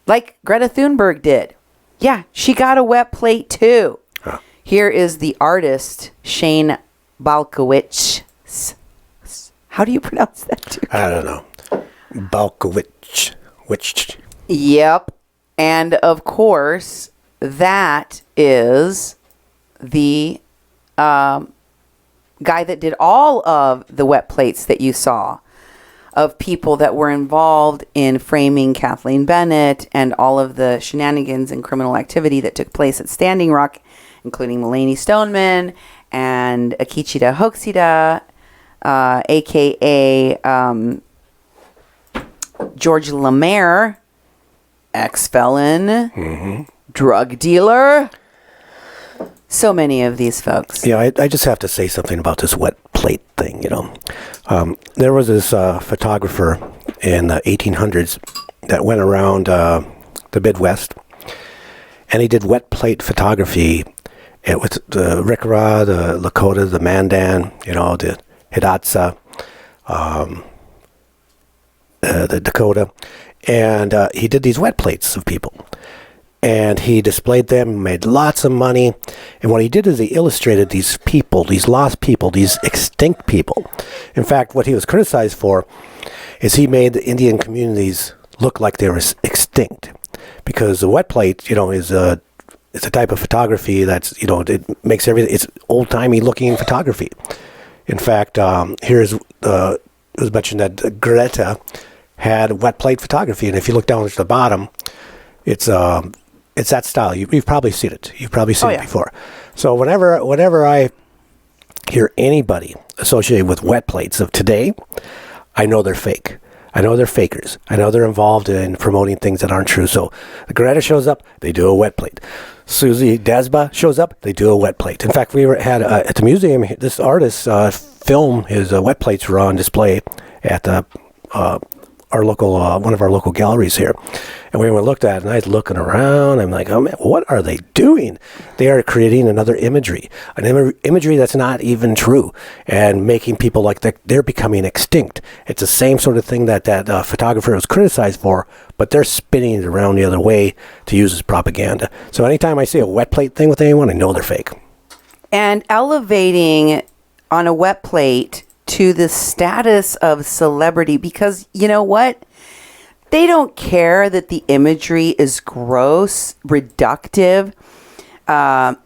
Like Greta Thunberg did. Yeah, she got a wet plate too. Huh. Here is the artist, Shane Balkowicz. How do you pronounce that? I don't know. Balkowicz. Yep. And of course, that is the guy that did all of the wet plates that you saw of people that were involved in framing Kathleen Bennett and all of the shenanigans and criminal activity that took place at Standing Rock, including Mulaney Stoneman and Akichida Hokusida, a.k.a. George Lemaire, ex-felon, drug dealer. So many of these folks. Yeah, I just have to say something about this wet plate thing, There was this photographer in the 1800s that went around the Midwest, and he did wet plate photography with the Rikara, the Lakota, the Mandan, the Hidatsa, the Dakota, and he did these wet plates of people. And he displayed them, made lots of money. And what he did is he illustrated these people, these lost people, these extinct people. In fact, what he was criticized for is he made the Indian communities look like they were extinct. Because the wet plate, is it's a type of photography that's, it makes everything, it's old-timey looking photography. In fact, it was mentioned that Greta had wet plate photography. And if you look down to the bottom, it's that style. You've probably seen it. You've probably seen it before. So whenever I hear anybody associated with wet plates of today, I know they're fake. I know they're fakers. I know they're involved in promoting things that aren't true. So Greta shows up, they do a wet plate. Susie Desba shows up, they do a wet plate. In fact, we had at the museum, this artist film, his wet plates were on display at the our local one of our local galleries here, and we looked at it, and I was looking around. I'm like, oh man, what are they doing? They are creating another imagery, imagery that's not even true, and making people like they're becoming extinct. It's the same sort of thing that photographer was criticized for, but they're spinning it around the other way to use as propaganda. So anytime I see a wet plate thing with anyone, I know they're fake. And elevating on a wet plate to the status of celebrity, because you know what? They don't care that the imagery is gross, reductive, that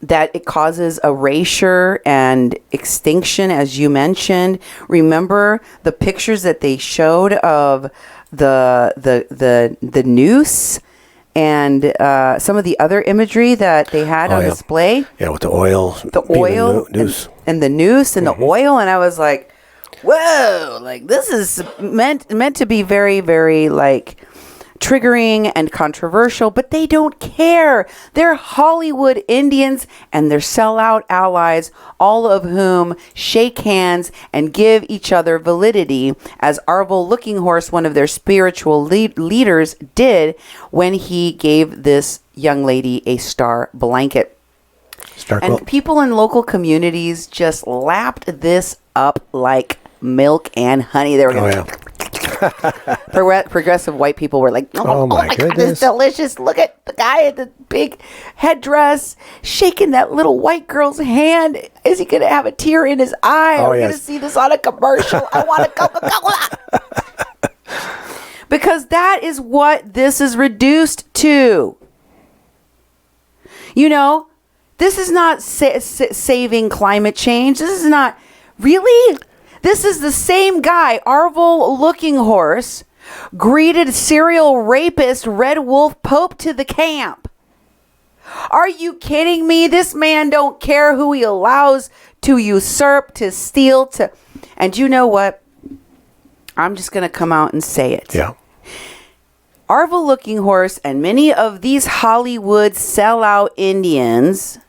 it causes erasure and extinction, as you mentioned. Remember the pictures that they showed of the noose and some of the other imagery that they had on display. Yeah, with the oil. The oil noose. And the noose and the oil. And I was like, whoa, like this is meant to be very, very like triggering and controversial, but they don't care. They're Hollywood Indians and they're sellout allies, all of whom shake hands and give each other validity, as Arvel Looking Horse, one of their spiritual leaders, did when he gave this young lady a star blanket. And people in local communities just lapped this up like milk and honey. They were going, progressive white people were like, oh my God, this is delicious. Look at the guy in the big headdress shaking that little white girl's hand. Is he going to have a tear in his eye? Are we going to see this on a commercial? I want a Coca-Cola. Because that is what this is reduced to. You know, this is not saving climate change. This is not really. This is the same guy, Arvel Looking Horse, greeted serial rapist Red Wolf Pope to the camp. Are you kidding me? This man don't care who he allows to usurp, to steal, to... And you know what? I'm just going to come out and say it. Yeah. Arvel Looking Horse and many of these Hollywood sellout Indians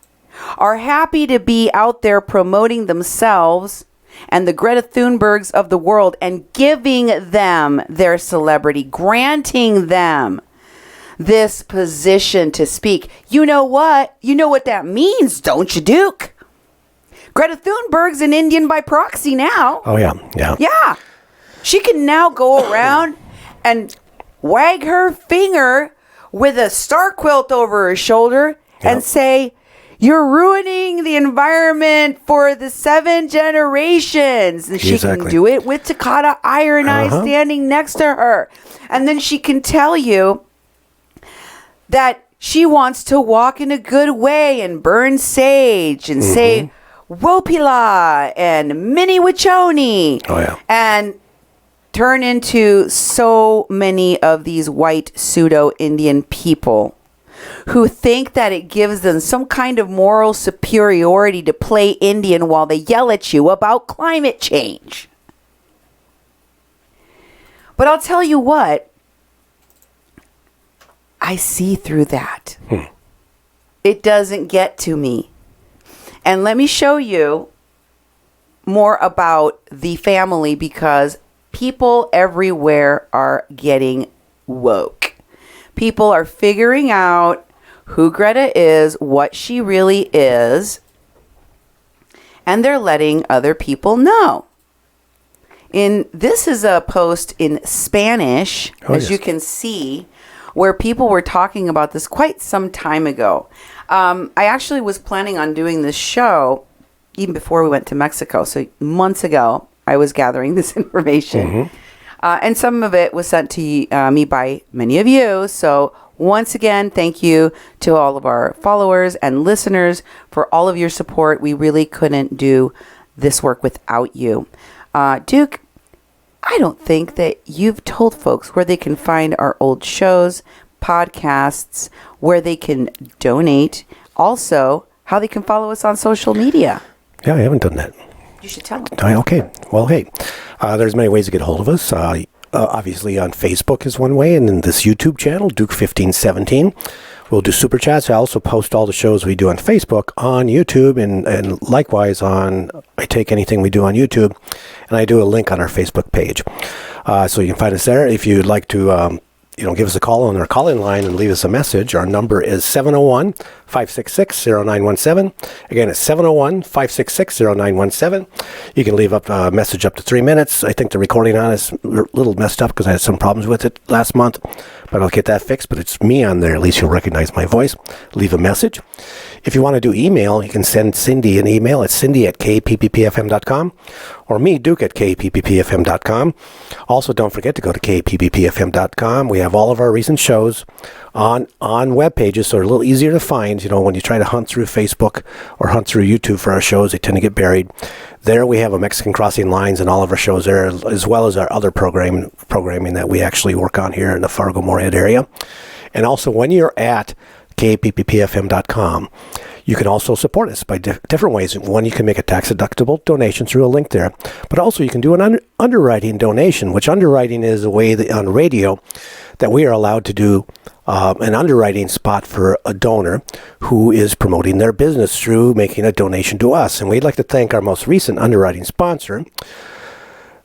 are happy to be out there promoting themselves and the Greta Thunbergs of the world and giving them their celebrity, granting them this position to speak. You know what? You know what that means, don't you, Duke? Greta Thunberg's an Indian by proxy now. Oh, yeah. Yeah. Yeah. She can now go around and wag her finger with a star quilt over her shoulder and say, you're ruining the environment for the 7 generations. And she can do it with Takata Iron Eye standing next to her. And then she can tell you that she wants to walk in a good way and burn sage and say Wopila and Minnie Wachoni. Oh, yeah. And turn into so many of these white pseudo-Indian people who think that it gives them some kind of moral superiority to play Indian while they yell at you about climate change. But I'll tell you what, I see through that. It doesn't get to me. And let me show you more about the family, because people everywhere are getting woke. People are figuring out who Greta is, what she really is, and they're letting other people know. This is a post in Spanish, as you can see, where people were talking about this quite some time ago. I actually was planning on doing this show even before we went to Mexico. So months ago, I was gathering this information. And some of it was sent to me by many of you. So once again, thank you to all of our followers and listeners for all of your support. We really couldn't do this work without you. Duke, I don't think that you've told folks where they can find our old shows, podcasts, where they can donate, also how they can follow us on social media. Yeah, I haven't done that. You should tell them. Okay. Well, hey, there's many ways to get a hold of us. Obviously, on Facebook is one way, and then this YouTube channel, Duke1517. We'll do super chats. I also post all the shows we do on Facebook on YouTube, and likewise I take anything we do on YouTube, and I do a link on our Facebook page. So you can find us there. If you'd like to give us a call on our call-in line and leave us a message. Our number is 701-566-0917. Again, it's 701-566-0917. You can leave up a message up to 3 minutes. I think the recording on is a little messed up because I had some problems with it last month, but I'll get that fixed. But it's me on there. At least you'll recognize my voice. Leave a message. If you want to do email, you can send Cindy an email at cindy@kpppfm.com or me, Duke, at kpppfm.com. Also, don't forget to go to kpppfm.com. We have all of our recent shows on web pages, so they're a little easier to find. When you try to hunt through Facebook or hunt through YouTube for our shows, they tend to get buried. There we have a Mexican Crossing Lines and all of our shows there, as well as our other programming that we actually work on here in the Fargo-Moorhead area. And also, when you're at kpppfm.com, You can also support us by different ways. One, you can make a tax-deductible donation through a link there, but also you can do an underwriting donation, which underwriting is a way that on radio that we are allowed to do an underwriting spot for a donor who is promoting their business through making a donation to us. And we'd like to thank our most recent underwriting sponsor,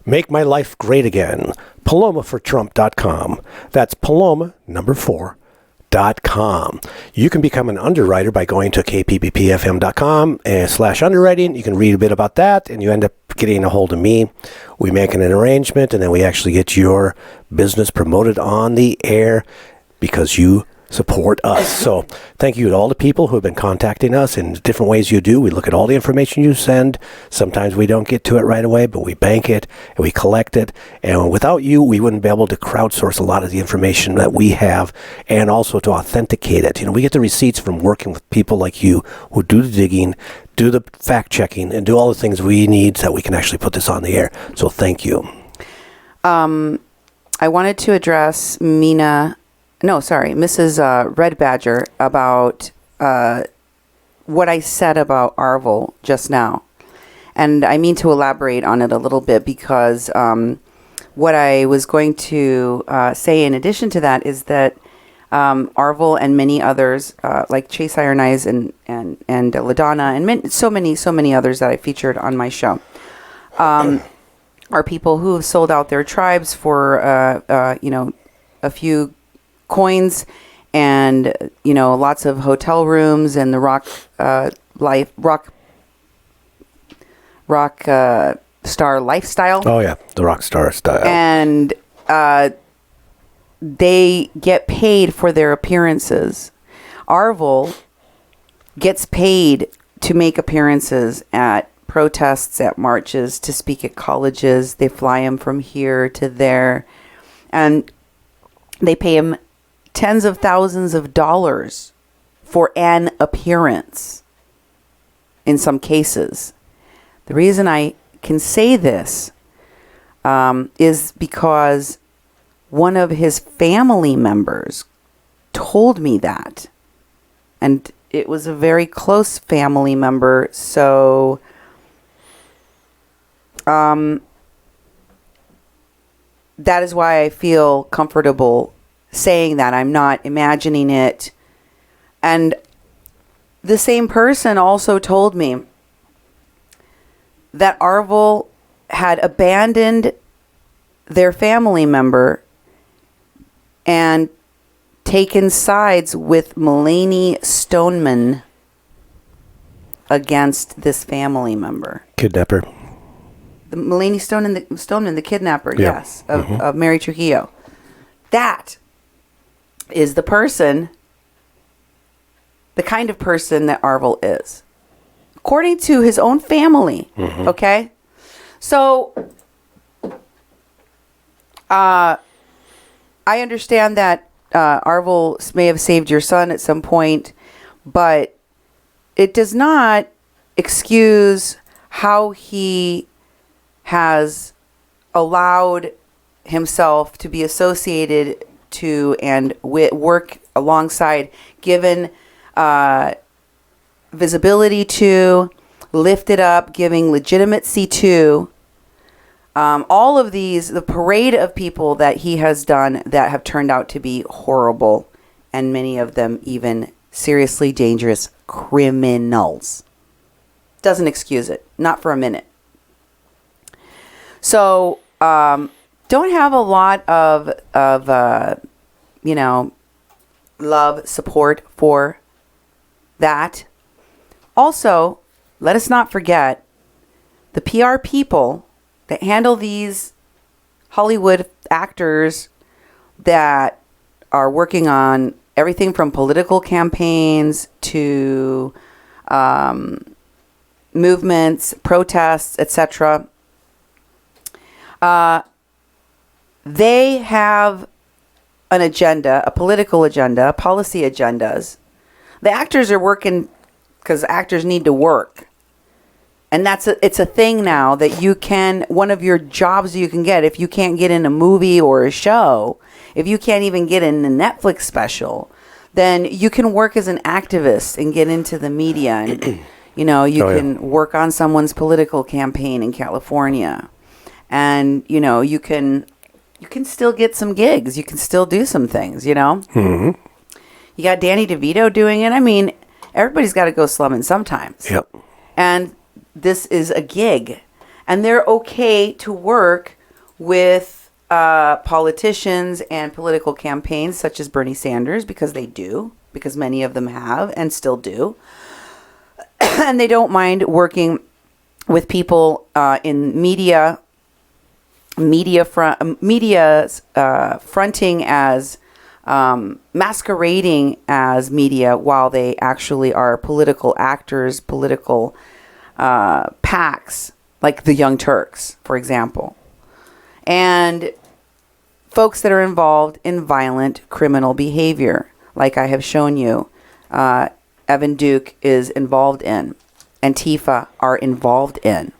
Make My Life Great Again, PalomaForTrump.com. That's Paloma, 4.com. You can become an underwriter by going to kppfm.com/underwriting. You can read a bit about that, and you end up getting a hold of me. We make an arrangement, and then we actually get your business promoted on the air because you support us. So thank you to all the people who have been contacting us in different ways you do. We look at all the information you send. Sometimes we don't get to it right away, but we bank it and we collect it. And without you, we wouldn't be able to crowdsource a lot of the information that we have and also to authenticate it. You know, we get the receipts from working with people like you who do the digging, do the fact checking, and do all the things we need so that we can actually put this on the air. So thank you. I wanted to address Mrs. Red Badger about what I said about Arvel just now. And I mean to elaborate on it a little bit because what I was going to say in addition to that is that Arvel and many others, like Chase Iron Eyes and LaDonna and so many others that I featured on my show, are people who have sold out their tribes for a few coins and lots of hotel rooms and the rock star lifestyle. Oh yeah, the rock star style. And they get paid for their appearances. Arvel gets paid to make appearances at protests, at marches, to speak at colleges. They fly him from here to there, and they pay him tens of thousands of dollars for an appearance in some cases. The reason I can say this is because one of his family members told me that. And it was a very close family member. So that is why I feel comfortable saying that. I'm not imagining it. And the same person also told me that Arvel had abandoned their family member and taken sides with Mulaney Stoneman against this family member. Kidnapper. The Mulaney Stoneman, the kidnapper, yeah. Yes, of Mary Trujillo. That is the person, the kind of person that Arvel is, according to his own family. Okay? So, I understand that Arvel may have saved your son at some point, but it does not excuse how he has allowed himself to be associated to and work alongside, given visibility to, lifted up, giving legitimacy to, all of these, the parade of people that he has done that have turned out to be horrible, and many of them even seriously dangerous criminals. Doesn't excuse it. Not for a minute. So, don't have a lot of love, support for that. Also, let us not forget the PR people that handle these Hollywood actors that are working on everything from political campaigns to movements, protests, etc. They have an agenda, a political agenda, policy agendas. The actors are working because actors need to work. And it's a thing now that you can, one of your jobs you can get, if you can't get in a movie or a show, if you can't even get in a Netflix special, then you can work as an activist and get into the media and you know, you can work on someone's political campaign in California. And, you know, you can still get some gigs. You can still do some things, you know? Mm-hmm. You got Danny DeVito doing it. I mean, everybody's got to go slumming sometimes. Yep. And this is a gig. And they're okay to work with politicians and political campaigns such as Bernie Sanders because many of them have and still do. And they don't mind working with people in media fronting as masquerading as media while they actually are political actors, political PACs, like the Young Turks, for example. And folks that are involved in violent criminal behavior, like I have shown you, Evan Duke is involved in, Antifa are involved in.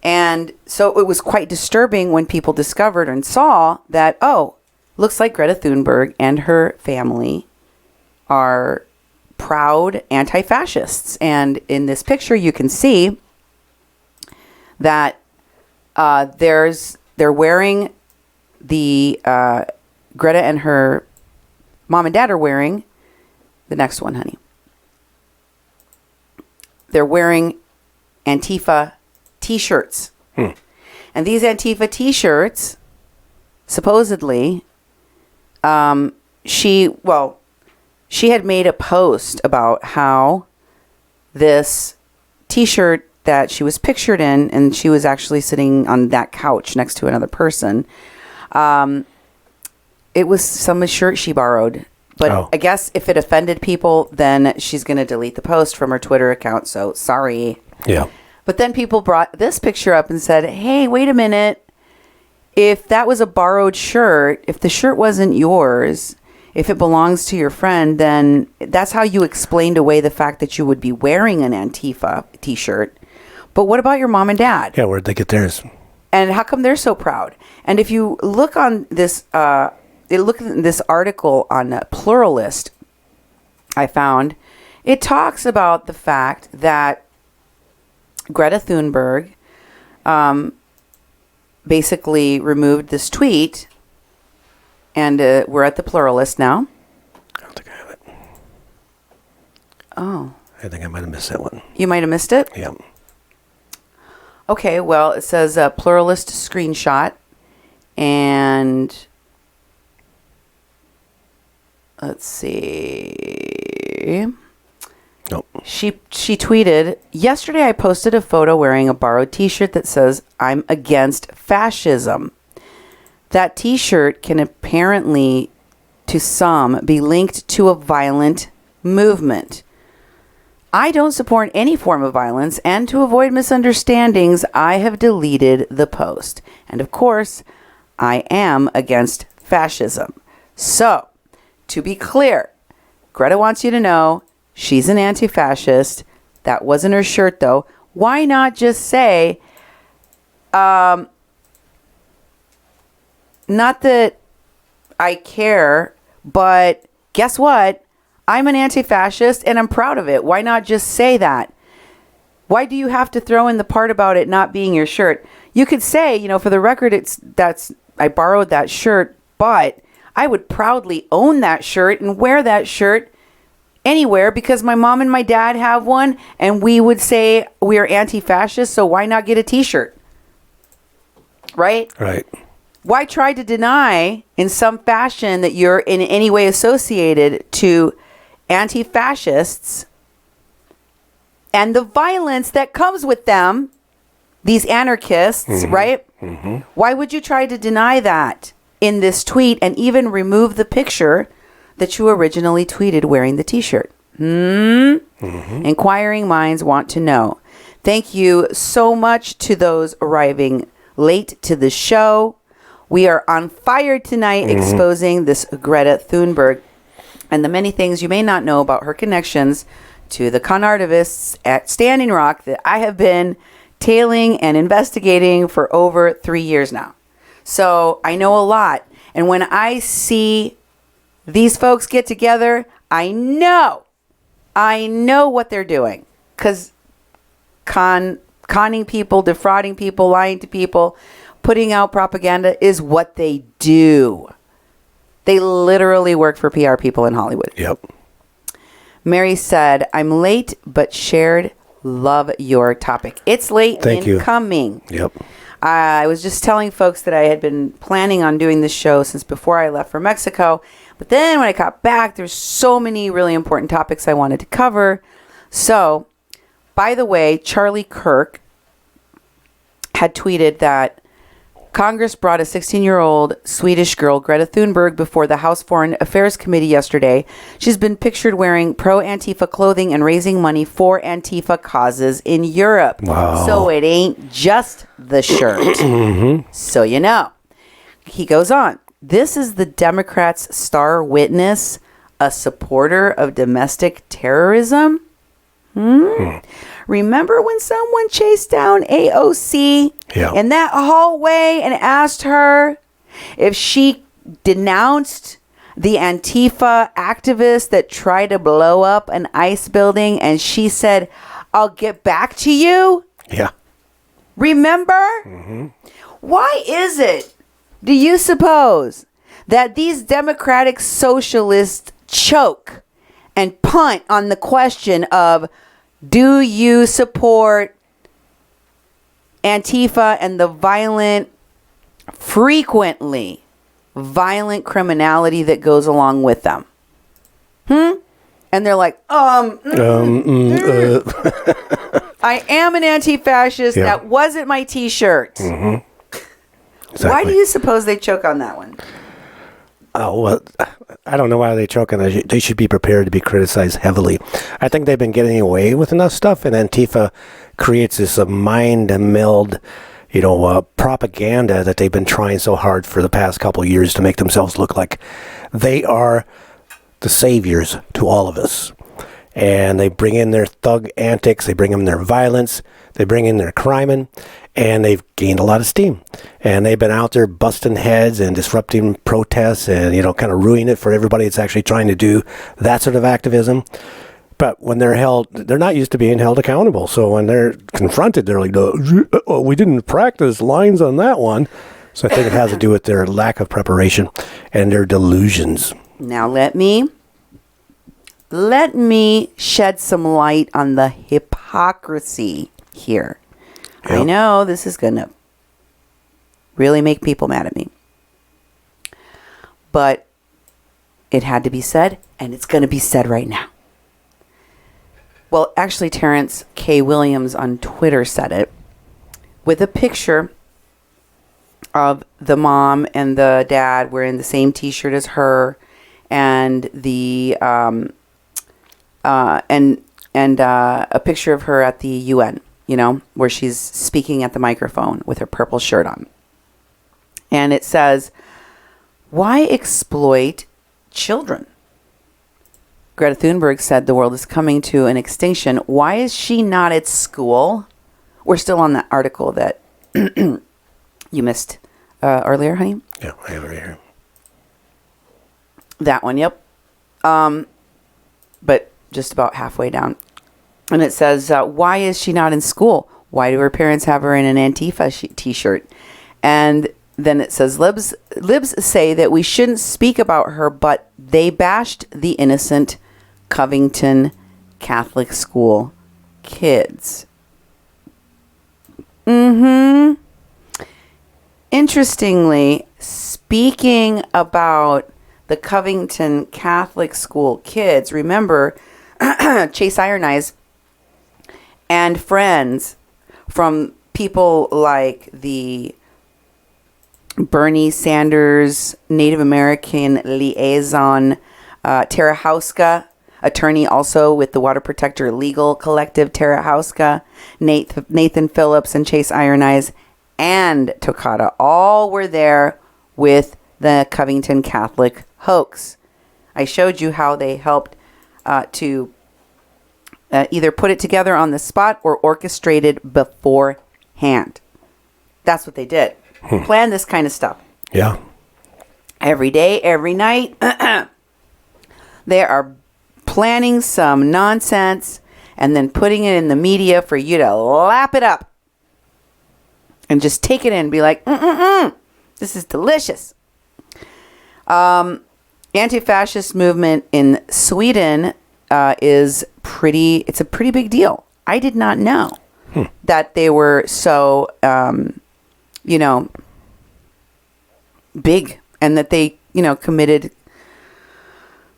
And so it was quite disturbing when people discovered and saw that, oh, looks like Greta Thunberg and her family are proud anti-fascists. And in this picture, you can see that they're wearing the Greta and her mom and dad are wearing the next one, honey. They're wearing Antifa T-shirts. And these Antifa T-shirts, supposedly, she had made a post about how this T-shirt that she was pictured in, and she was actually sitting on that couch next to another person. It was some shirt she borrowed. But I guess if it offended people, then she's going to delete the post from her Twitter account. So sorry. Yeah. But then people brought this picture up and said, hey, wait a minute. If that was a borrowed shirt, if the shirt wasn't yours, if it belongs to your friend, then that's how you explained away the fact that you would be wearing an Antifa T-shirt. But what about your mom and dad? Yeah, where'd they get theirs? And how come they're so proud? And if you look on this, look at this article on Pluralist, I found, it talks about the fact that Greta Thunberg basically removed this tweet, and we're at the Pluralist now. I don't think I have it. Oh. I think I might have missed that one. You might have missed it? Yeah. Okay, well, it says Pluralist screenshot, and let's see. Nope. She tweeted, yesterday I posted a photo wearing a borrowed T-shirt that says, I'm against fascism. That T-shirt can apparently, to some, be linked to a violent movement. I don't support any form of violence, and to avoid misunderstandings, I have deleted the post. And of course, I am against fascism. So, to be clear, Greta wants you to know she's an anti-fascist. That wasn't her shirt, though. Why not just say, not that I care, but guess what? I'm an anti-fascist and I'm proud of it. Why not just say that? Why do you have to throw in the part about it not being your shirt? You could say, you know, for the record, I borrowed that shirt, but I would proudly own that shirt and wear that shirt anywhere because my mom and my dad have one, and we would say we are anti-fascist, so why not get a T-shirt? Right? Right. Why try to deny in some fashion that you're in any way associated to anti-fascists and the violence that comes with them, these anarchists, right? Mm-hmm. Why would you try to deny that in this tweet and even remove the picture that you originally tweeted wearing the T-shirt? Inquiring minds want to know. Thank you so much to those arriving late to the show. We are on fire tonight exposing this Greta Thunberg and the many things you may not know about her connections to the con artists at Standing Rock that I have been tailing and investigating for over 3 years now. So I know a lot. And when I see These folks get together. I know what they're doing. Because conning people, defrauding people, lying to people, putting out propaganda is what they do. They literally work for PR people in Hollywood. Yep. Mary said, I'm late, but shared. Love your topic. It's late Thank you. coming. Yep. I was just telling folks that I had been planning on doing this show since before I left for Mexico. But then when I got back, there's so many really important topics I wanted to cover. So, by the way, Charlie Kirk had tweeted that Congress brought a 16-year-old Swedish girl, Greta Thunberg, before the House Foreign Affairs Committee yesterday. She's been pictured wearing pro-Antifa clothing and raising money for Antifa causes in Europe. Wow. So it ain't just the shirt. So you know. He goes on. This is the Democrats' star witness, a supporter of domestic terrorism? Remember when someone chased down AOC in that hallway and asked her if she denounced the Antifa activists that tried to blow up an ICE building, and she said, I'll get back to you? Yeah. Remember? Why is it, do you suppose, that these democratic socialists choke and punt on the question of, do you support Antifa and the frequently violent criminality that goes along with them? And they're like, I am an anti-fascist. Yeah. That wasn't my t-shirt. Exactly. Why do you suppose they choke on that one? Oh, well, I don't know why they choke on that. They should be prepared to be criticized heavily. I think they've been getting away with enough stuff, and Antifa creates this mind-meld, propaganda that they've been trying so hard for the past couple of years to make themselves look like they are the saviors to all of us. And they bring in their thug antics, they bring in their violence, they bring in their criming, and they've gained a lot of steam. And they've been out there busting heads and disrupting protests and, kind of ruining it for everybody that's actually trying to do that sort of activism. But when they're held, they're not used to being held accountable. So when they're confronted, they're like, oh, we didn't practice lines on that one. So I think it has to do with their lack of preparation and their delusions. Now let me shed some light on the hypocrisy here. Yep. I know this is going to really make people mad at me. But it had to be said, and it's going to be said right now. Well, actually, Terrence K. Williams on Twitter said it with a picture of the mom and the dad wearing the same T-shirt as her, and the a picture of her at the UN, where she's speaking at the microphone with her purple shirt on. And it says, why exploit children? Greta Thunberg said the world is coming to an extinction. Why is she not at school? We're still on that article that you missed earlier, honey. Yeah, I have it right here. That one, yep. But just about halfway down. And it says, why is she not in school? Why do her parents have her in an Antifa t-shirt? And then it says, libs say that we shouldn't speak about her, but they bashed the innocent Covington Catholic school kids. Interestingly, speaking about the Covington Catholic school kids, remember Chase Iron Eyes and friends from people like the Bernie Sanders Native American liaison, Tara Houska, attorney also with the Water Protector Legal Collective, Tara Houska, Nathan Phillips, and Chase Iron Eyes, and Tokata, all were there with the Covington Catholic hoax. I showed you how they helped to either put it together on the spot or orchestrated beforehand. That's what they did. Plan this kind of stuff. Yeah. Every day, every night. They are planning some nonsense and then putting it in the media for you to lap it up and just take it in and be like, this is delicious. Anti-fascist movement in Sweden it's a pretty big deal. I did not know that they were so, big, and that they, committed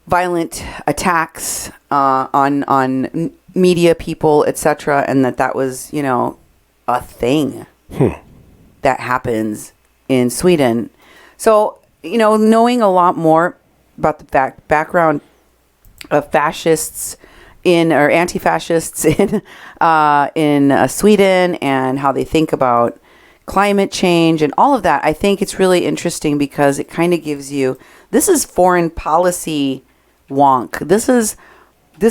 violent attacks on media people, etc., and that was, a thing that happens in Sweden. So, knowing a lot more about the background of fascists or anti-fascists in Sweden, and how they think about climate change and all of that, I think it's really interesting because it kind of gives you, this is foreign policy wonk. This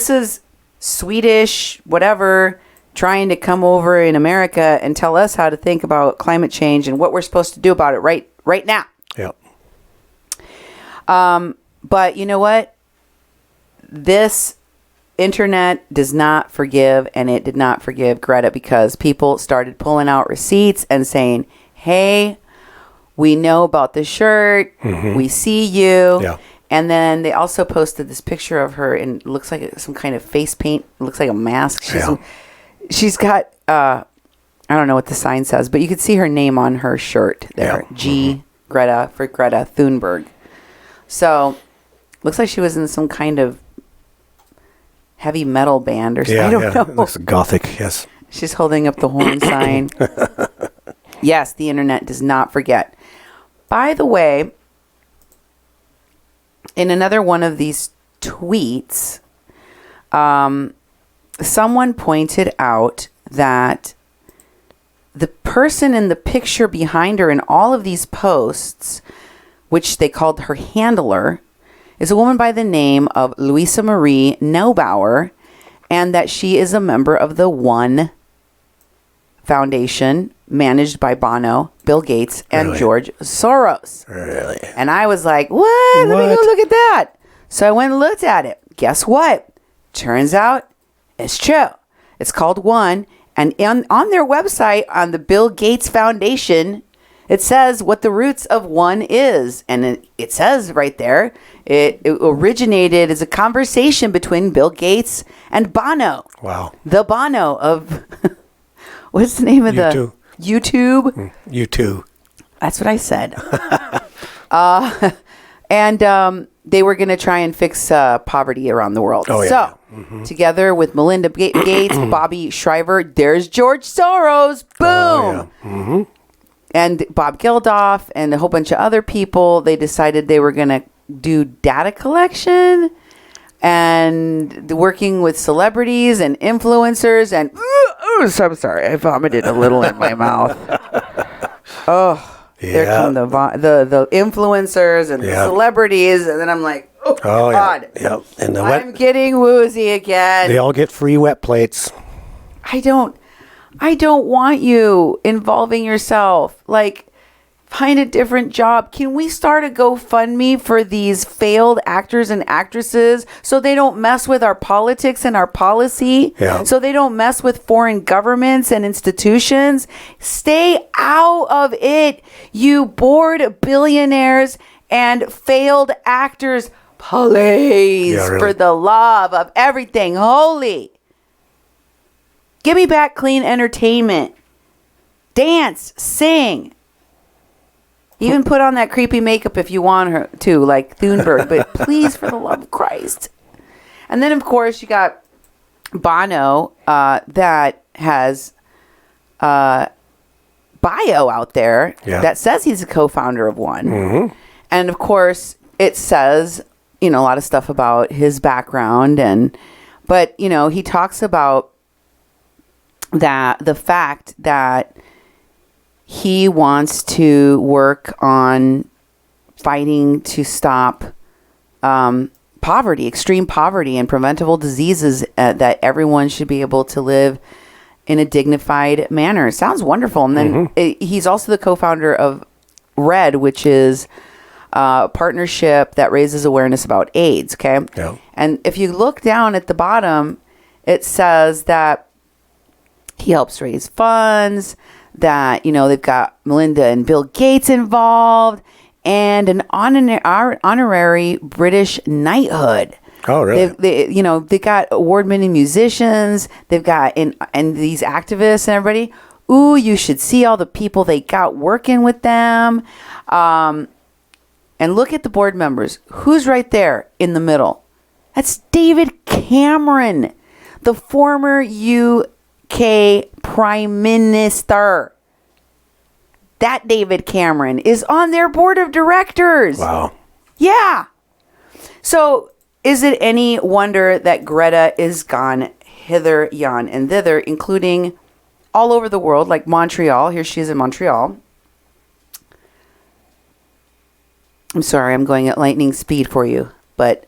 is Swedish whatever trying to come over in America and tell us how to think about climate change and what we're supposed to do about it right now. Yeah. But you know what? This internet does not forgive, and it did not forgive Greta, because people started pulling out receipts and saying, hey, we know about the shirt. We see you. Yeah. And then they also posted this picture of her, and it looks like some kind of face paint. It looks like a mask. She's got, I don't know what the sign says, but you could see her name on her shirt there. Yeah. G. Greta for Greta Thunberg. So, looks like she was in some kind of heavy metal band or something. I don't know. It looks gothic, yes. She's holding up the horn sign. Yes, the internet does not forget. By the way, in another one of these tweets, someone pointed out that the person in the picture behind her in all of these posts, which they called her handler, is a woman by the name of Louisa Marie Neubauer, and that she is a member of the One Foundation, managed by Bono, Bill Gates, and George Soros. Really? And I was like, what? Let me go look at that. So I went and looked at it. Guess what? Turns out it's true. It's called One. And on their website, on the Bill Gates Foundation, it says what the roots of One is. And it says right there, it originated as a conversation between Bill Gates and Bono. Wow. The Bono of, what's the name of YouTube? YouTube. That's what I said. And they were going to try and fix poverty around the world. Oh, yeah. So, together with Melinda Gates, Bobby Shriver, there's George Soros. Boom. Oh, yeah. And Bob Geldof and a whole bunch of other people, they decided they were going to do data collection and working with celebrities and influencers. And so I'm sorry, I vomited a little in my mouth. Oh, yeah. There come the influencers and the celebrities, and then I'm like, oh God, yeah. And I'm getting woozy again. They all get free wet plates. I don't want you involving yourself. Like, find a different job. Can we start a GoFundMe for these failed actors and actresses so they don't mess with our politics and our policy? Yeah. So they don't mess with foreign governments and institutions? Stay out of it, you bored billionaires and failed actors. Please, for the love of everything holy. Give me back clean entertainment. Dance, sing. Even put on that creepy makeup if you want her to, like Thunberg. But please, for the love of Christ. And then, of course, you got Bono that has bio out there that says he's a co-founder of One. Mm-hmm. And, of course, it says, a lot of stuff about his background. But, he talks about the fact that he wants to work on fighting to stop poverty, extreme poverty, and preventable diseases, that everyone should be able to live in a dignified manner. It sounds wonderful. And then he's also the co-founder of RED, which is partnership that raises awareness about AIDS. Okay. Yeah. And if you look down at the bottom, it says that he helps raise funds, that, they've got Melinda and Bill Gates involved, and an honorary British knighthood. Oh, really? They got award-winning musicians. They've got and these activists and everybody. Ooh, you should see all the people they got working with them. And look at the board members. Who's right there in the middle? That's David Cameron, the former UK Prime Minister. That David Cameron is on their board of directors. Wow. Yeah. So is it any wonder that Greta is gone hither, yon, and thither, including all over the world, like Montreal. Here she is in Montreal. I'm sorry, I'm going at lightning speed for you, but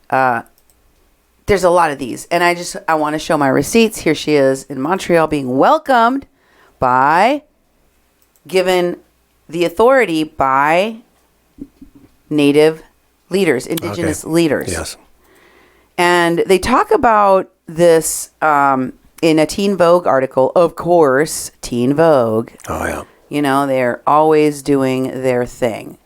there's a lot of these. And I want to show my receipts. Here she is in Montreal being welcomed by, given the authority by Native leaders, Indigenous leaders. Yes. And they talk about this in a Teen Vogue article. Of course, Teen Vogue. Oh, yeah. They're always doing their thing.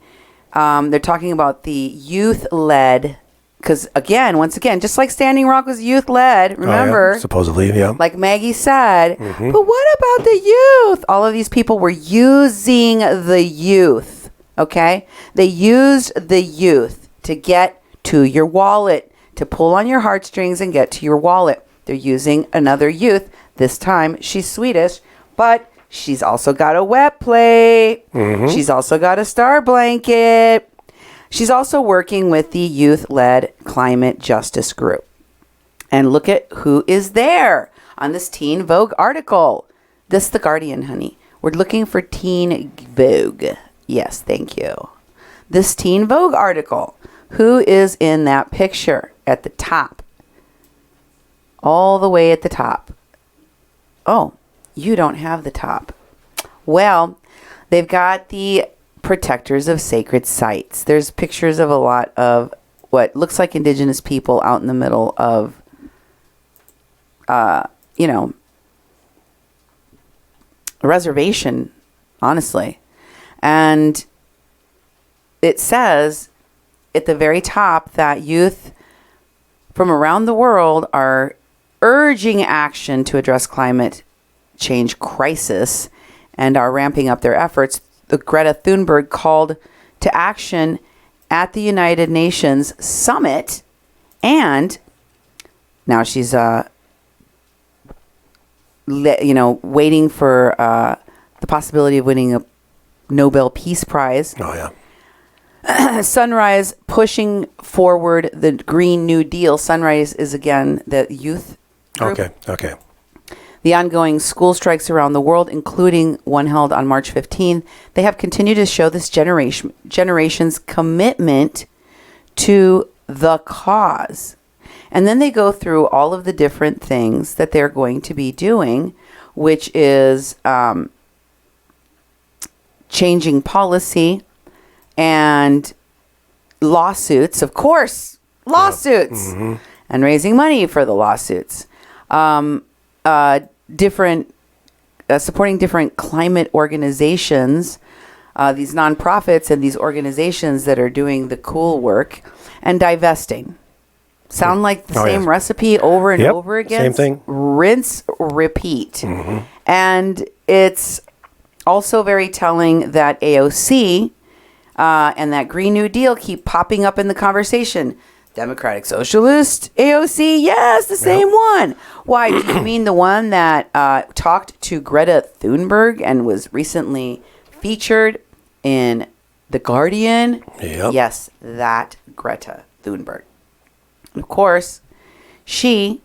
They're talking about the youth-led, because once again, just like Standing Rock was youth-led, remember? Oh, yeah. Supposedly, yeah. Like Maggie said. Mm-hmm. But what about the youth? All of these people were using the youth, okay? They used the youth to get to your wallet, to pull on your heartstrings and get to your wallet. They're using another youth. This time, she's Swedish, but she's also got a wet plate. Mm-hmm. She's also got a star blanket. She's also working with the youth-led climate justice group. And look at who is there on this Teen Vogue article. This is The Guardian, honey. We're looking for Teen Vogue. Yes, thank you. This Teen Vogue article. Who is in that picture at the top? All the way at the top. Oh, you don't have the top. Well, they've got the protectors of sacred sites. There's pictures of a lot of what looks like Indigenous people out in the middle of, a reservation, honestly. And it says at the very top that youth from around the world are urging action to address climate change crisis and are ramping up their efforts. The Greta Thunberg called to action at the United Nations summit, and now she's waiting for the possibility of winning a Nobel Peace Prize. Oh, yeah. Sunrise pushing forward the Green New Deal. Sunrise is, again, the youth group. Okay. The ongoing school strikes around the world, including one held on March 15th, they have continued to show this generation's commitment to the cause. And then they go through all of the different things that they're going to be doing, which is changing policy and lawsuits, of course, and raising money for the lawsuits. Different supporting different climate organizations, these nonprofits and these organizations that are doing the cool work, and divesting. Sound like the same recipe over and over again? Same thing. Rinse, repeat. And it's also very telling that AOC and that Green New Deal keep popping up in the conversation. Democratic Socialist, AOC, yes, the same one. Why, do you mean the one that talked to Greta Thunberg and was recently featured in The Guardian? Yep. Yes, that Greta Thunberg. Of course, she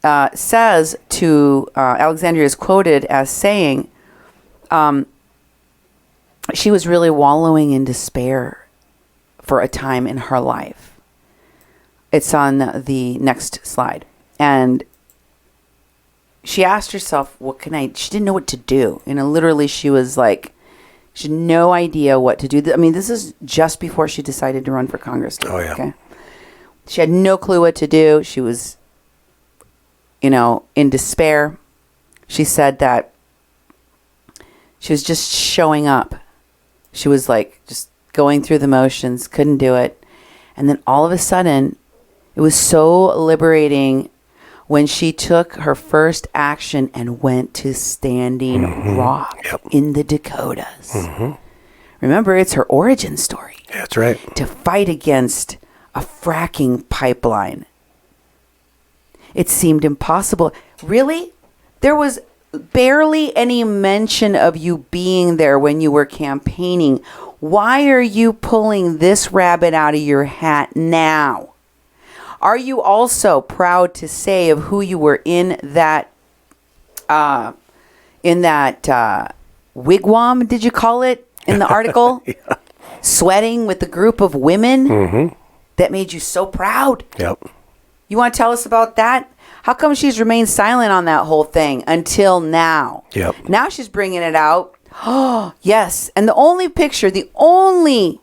says to, Alexandria is quoted as saying, she was really wallowing in despair for a time in her life. It's on the next slide. And she asked herself, she didn't know what to do. Literally she was like, She had no idea what to do. I mean, this is just before she decided to run for Congress. Oh, yeah. Okay. She had no clue what to do. She was, in despair. She said that she was just showing up. She was like just going through the motions, couldn't do it. And then all of a sudden, it was so liberating when she took her first action and went to Standing Rock in the Dakotas. Remember, it's her origin story. Yeah, that's right. To fight against a fracking pipeline. It seemed impossible. Really? There was barely any mention of you being there when you were campaigning. Why are you pulling this rabbit out of your hat now? Are you also proud to say of who you were in that wigwam, did you call it, in the article? Yeah. Sweating with the group of women that made you so proud? Yep. You want to tell us about that? How come she's remained silent on that whole thing until now? Yep. Now she's bringing it out. Oh, yes. And the only picture, the only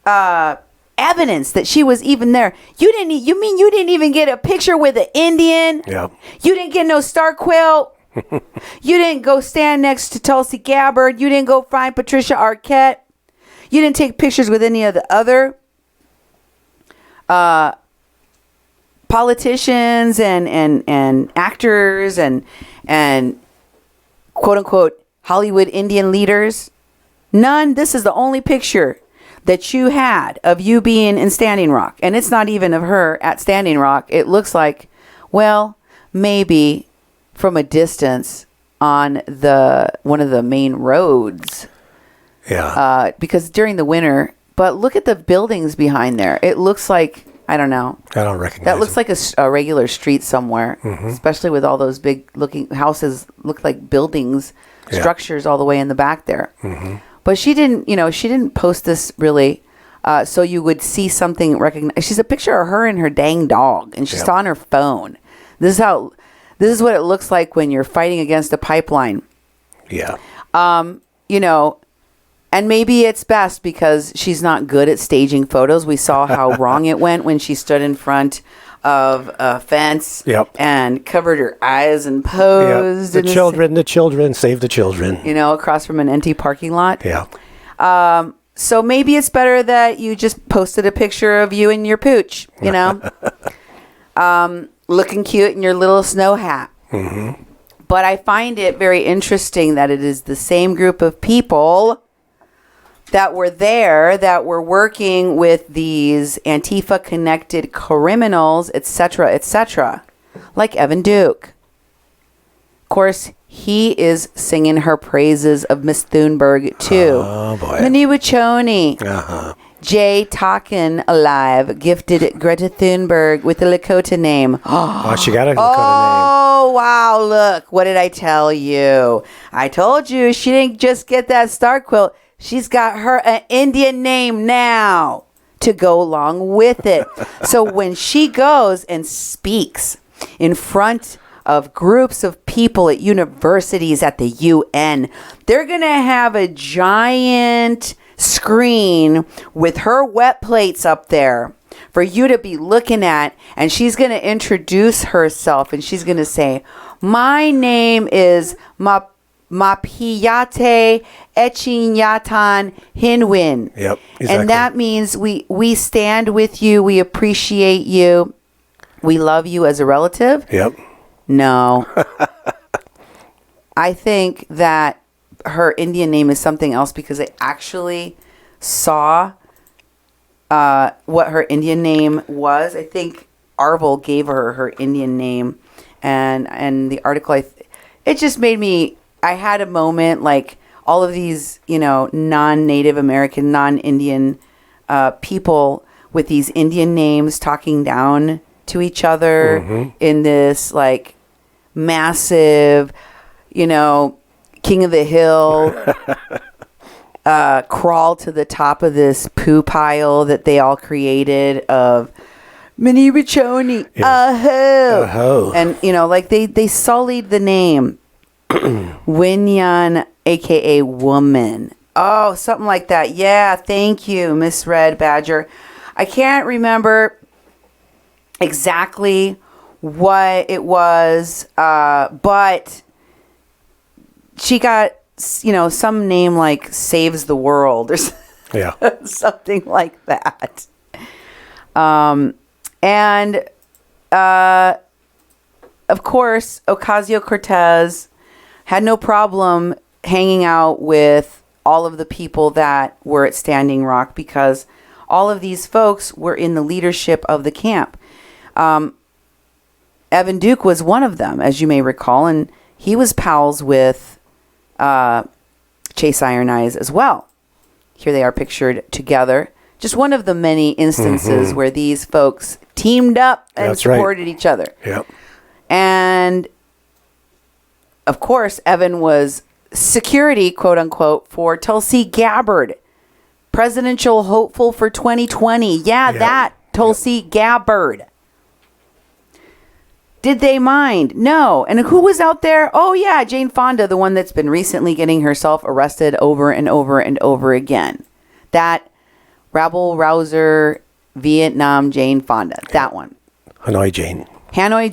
evidence that she was even there. You didn't even get a picture with an Indian? Yep. You didn't get no star quilt? You didn't go stand next to Tulsi Gabbard? You didn't go find Patricia Arquette? You didn't take pictures with any of the other politicians and actors and quote unquote Hollywood Indian leaders? None. This is the only picture that you had of you being in Standing Rock. And it's not even of her at Standing Rock. It looks like, well, maybe from a distance on one of the main roads. Yeah. Because during the winter, but look at the buildings behind there. It looks like, I don't know. I don't recognize That looks them. like a regular street somewhere, especially with all those big looking houses, look like buildings, structures all the way in the back there. But she didn't post this really, so you would see something recognized. She's a picture of her and her dang dog, and she's on her phone. This is what it looks like when you're fighting against a pipeline. Yeah. And maybe it's best because she's not good at staging photos. We saw how wrong it went when she stood in front of a fence and covered her eyes and posed. The children, save the children. Across from an empty parking lot. Yeah. So maybe it's better that you just posted a picture of you and your pooch, looking cute in your little snow hat. But I find it very interesting that it is the same group of people that were there, that were working with these Antifa-connected criminals, etc., like Evan Duke. Of course, he is singing her praises of Miss Thunberg, too. Oh, boy. Maniwachoni. Jay Talkin Alive gifted Greta Thunberg with a Lakota name. Oh, she got a Lakota name. Oh, wow, look. What did I tell you? I told you she didn't just get that star quilt. She's got her an Indian name now to go along with it. So when she goes and speaks in front of groups of people at universities at the UN, they're going to have a giant screen with her wet plates up there for you to be looking at. And she's going to introduce herself and she's going to say, my name is Mapiyate Echinyatan Hinwin. Yep, exactly. And that means we stand with you. We appreciate you. We love you as a relative. Yep. No. I think that her Indian name is something else because I actually saw what her Indian name was. I think Arvel gave her Indian name. And the article, it just made me... I had a moment like all of these, non-Native American, non-Indian people with these Indian names talking down to each other in this like massive, King of the Hill crawl to the top of this poo pile that they all created of Maniwachoni, aho. And, they sullied the name. Winyan, aka woman, Oh, something like that. Yeah, thank you, Miss Red Badger. I can't remember exactly what it was, but she got, some name like Saves the World or something like that. And of course, Ocasio-Cortez had no problem hanging out with all of the people that were at Standing Rock because all of these folks were in the leadership of the camp. Evan Duke was one of them, as you may recall, and he was pals with Chase Iron Eyes as well. Here they are pictured together. Just one of the many instances where these folks teamed up and supported each other. Yep. And, of course, Evan was security, quote unquote, for Tulsi Gabbard, presidential hopeful for 2020. Yeah, that Tulsi Gabbard. Did they mind? No. And who was out there? Oh, yeah, Jane Fonda, the one that's been recently getting herself arrested over and over and over again. That rabble-rouser Vietnam Jane Fonda. That one. Hanoi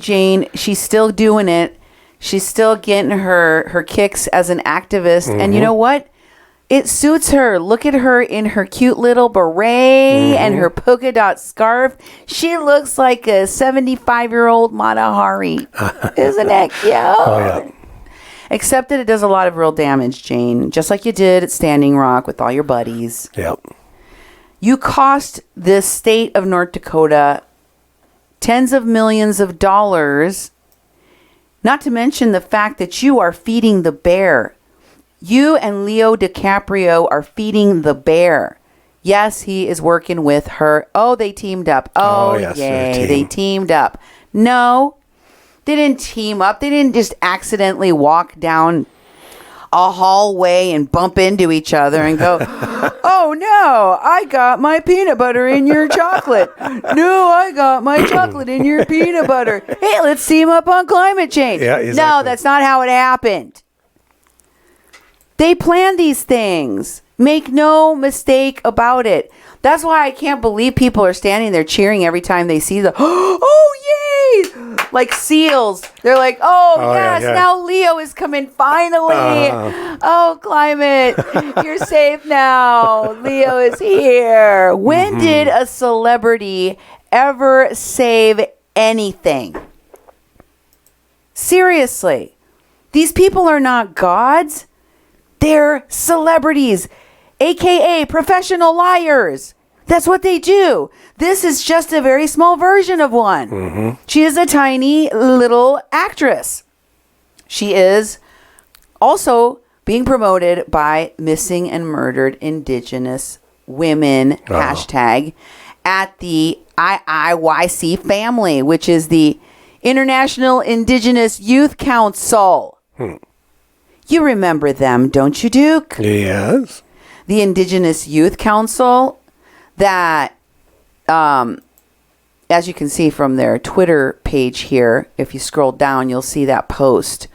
Jane. She's still doing it. She's still getting her kicks as an activist. And you know what? It suits her. Look at her in her cute little beret and her polka dot scarf. She looks like a 75-year-old Mata Hari. Isn't that cute? Oh, yeah. Except that it does a lot of real damage, Jane. Just like you did at Standing Rock with all your buddies. Yep. You cost the state of North Dakota tens of millions of dollars, not to mention the fact that you are feeding the bear. You and Leo DiCaprio are feeding the bear. Yes, he is working with her. Oh, they teamed up. Oh, yes, yay, they teamed up. No, they didn't team up. They didn't just accidentally walk down a hallway and bump into each other and go, oh no, I got my peanut butter in your chocolate. No, I got my chocolate in your peanut butter. Hey, let's team up on climate change. Yeah, exactly. No, that's not how it happened. They plan these things. Make no mistake about it. That's why I can't believe people are standing there cheering every time they see the, oh, yay! Like seals. They're like, oh yes, now Leo is coming finally. Oh, climate, you're safe now. Leo is here. When did a celebrity ever save anything? Seriously. These people are not gods. They're celebrities, a.k.a. professional liars. That's what they do. This is just a very small version of one. She is a tiny little actress. She is also being promoted by Missing and Murdered Indigenous Women hashtag at the IIYC family, which is the International Indigenous Youth Council. You remember them, don't you, Duke? Yes. The Indigenous Youth Council that, as you can see from their Twitter page here, if you scroll down, you'll see that post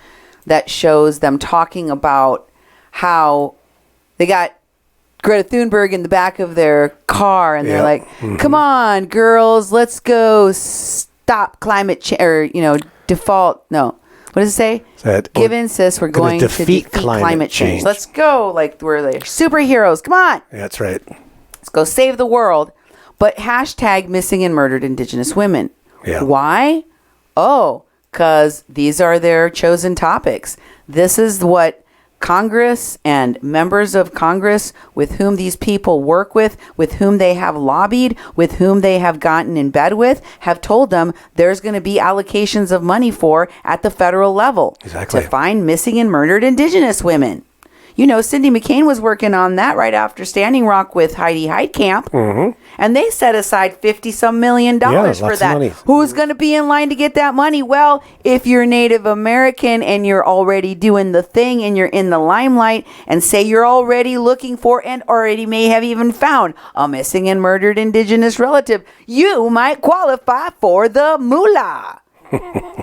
that shows them talking about how they got Greta Thunberg in the back of their car and they're like, come on, girls, let's go stop climate change, or, default, no. What does it say? Give in, sis. We're going to defeat climate change. Let's go. Like, we're the superheroes. Come on. That's right. Let's go save the world. But hashtag missing and murdered Indigenous women. Yeah. Why? Oh, because these are their chosen topics. This is what Congress and members of Congress with whom these people work with whom they have lobbied, with whom they have gotten in bed with, have told them there's going to be allocations of money for at the federal level to find missing and murdered Indigenous women. Cindy McCain was working on that right after Standing Rock with Heidi Heitkamp. And they set aside $50-some million for that. Who's going to be in line to get that money? Well, if you're Native American and you're already doing the thing and you're in the limelight, and say you're already looking for and already may have even found a missing and murdered Indigenous relative, you might qualify for the moolah.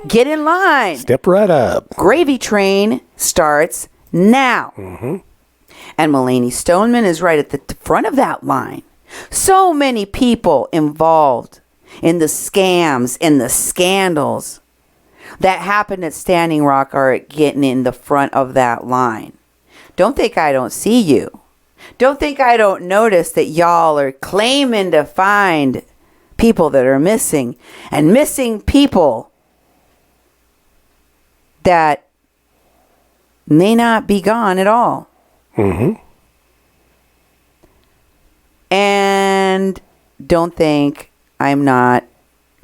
Get in line. Step right up. Gravy train starts now. And Mulaney Stoneman is right at the front of that line. So many people involved in the scams and the scandals that happened at Standing Rock are getting in the front of that line. Don't think I don't see you. Don't think I don't notice that y'all are claiming to find people that are missing, and missing people that may not be gone at all. Mm-hmm. And don't think I'm not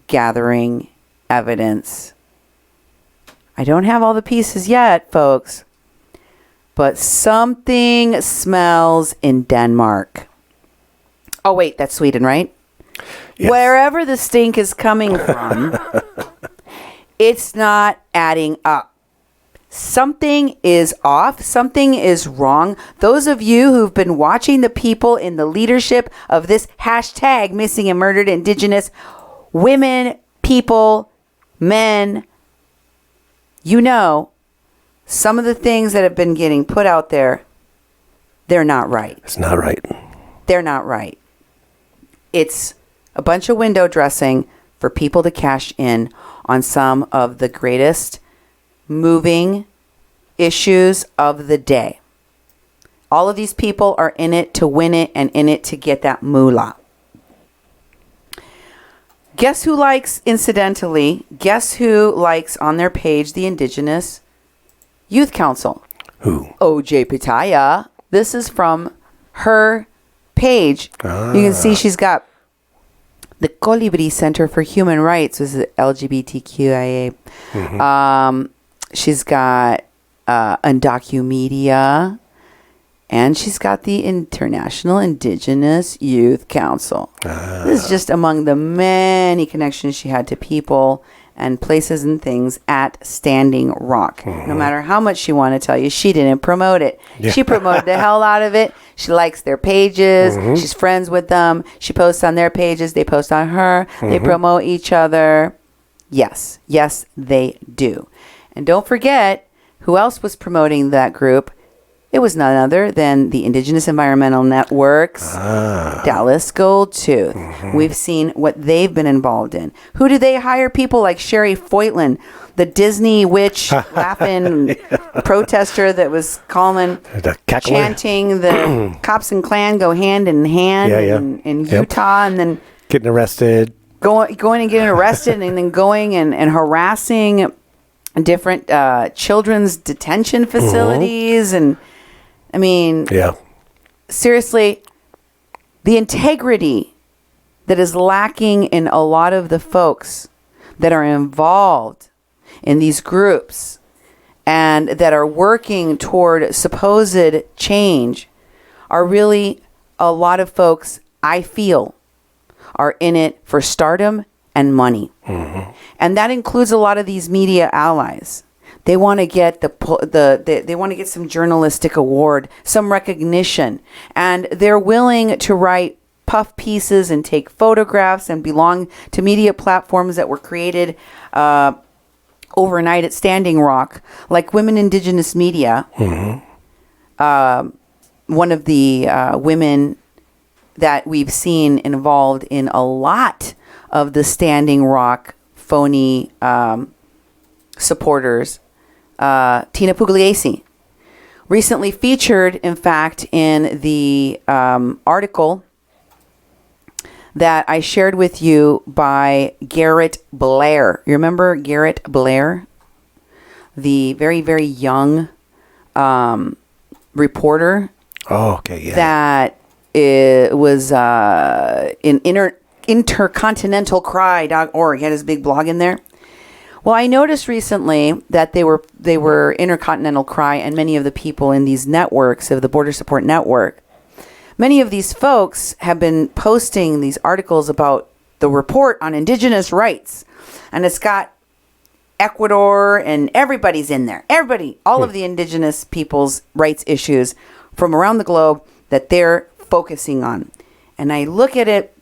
gathering evidence. I don't have all the pieces yet, folks. But something smells in Denmark. Oh, wait, that's Sweden, right? Yes. Wherever the stink is coming from, it's not adding up. Something is off. Something is wrong. Those of you who've been watching the people in the leadership of this hashtag missing and murdered Indigenous women, people, men, you know, some of the things that have been getting put out there, they're not right. It's not right. They're not right. It's a bunch of window dressing for people to cash in on some of the greatest moving issues of the day. All of these people are in it to win it and in it to get that moolah. Guess who likes on their page the Indigenous Youth Council? Who? OJ Pitaya. This is from her page. You can see she's got the Colibri Center for Human Rights, which is LGBTQIA. Mm-hmm. She's got Undocumedia, and she's got the International Indigenous Youth Council. This is just among the many connections she had to people and places and things at Standing Rock. Mm-hmm. No matter how much she wanted to tell you, she didn't promote it. Yeah. She promoted the hell out of it. She likes their pages. Mm-hmm. She's friends with them. She posts on their pages. They post on her. Mm-hmm. They promote each other. Yes, they do. And don't forget, who else was promoting that group? It was none other than the Indigenous Environmental Network's Dallas Goldtooth. Mm-hmm. We've seen what they've been involved in. Who do they hire? People like Sherry Foytlin, the Disney witch laughing protester that was calling, chanting the cops and Klan go hand in hand in Utah, and then getting arrested. Going and getting arrested and then going and harassing different children's detention facilities. And I mean, seriously, the integrity that is lacking in a lot of the folks that are involved in these groups and that are working toward supposed change are really a lot of folks, I feel, are in it for stardom and money. Mm-hmm. And that includes a lot of these media allies. They want to get they want to get some journalistic award, some recognition, and they're willing to write puff pieces and take photographs and belong to media platforms that were created overnight at Standing Rock, like Women Indigenous Media. Mm-hmm. One of the women that we've seen involved in a lot of the Standing Rock phony supporters, Tina Pugliese, recently featured, in fact, in the article that I shared with you by Garrett Blair. You remember Garrett Blair? The very, very young reporter. Oh, okay, yeah. That was in intercontinentalcry.org. He had his big blog in there. Well, I noticed recently that they were Intercontinental Cry and many of the people in these networks of the Border Support Network. Many of these folks have been posting these articles about the report on Indigenous rights. And it's got Ecuador and everybody's in there. Everybody, all of the Indigenous people's rights issues from around the globe that they're focusing on. And I look at it,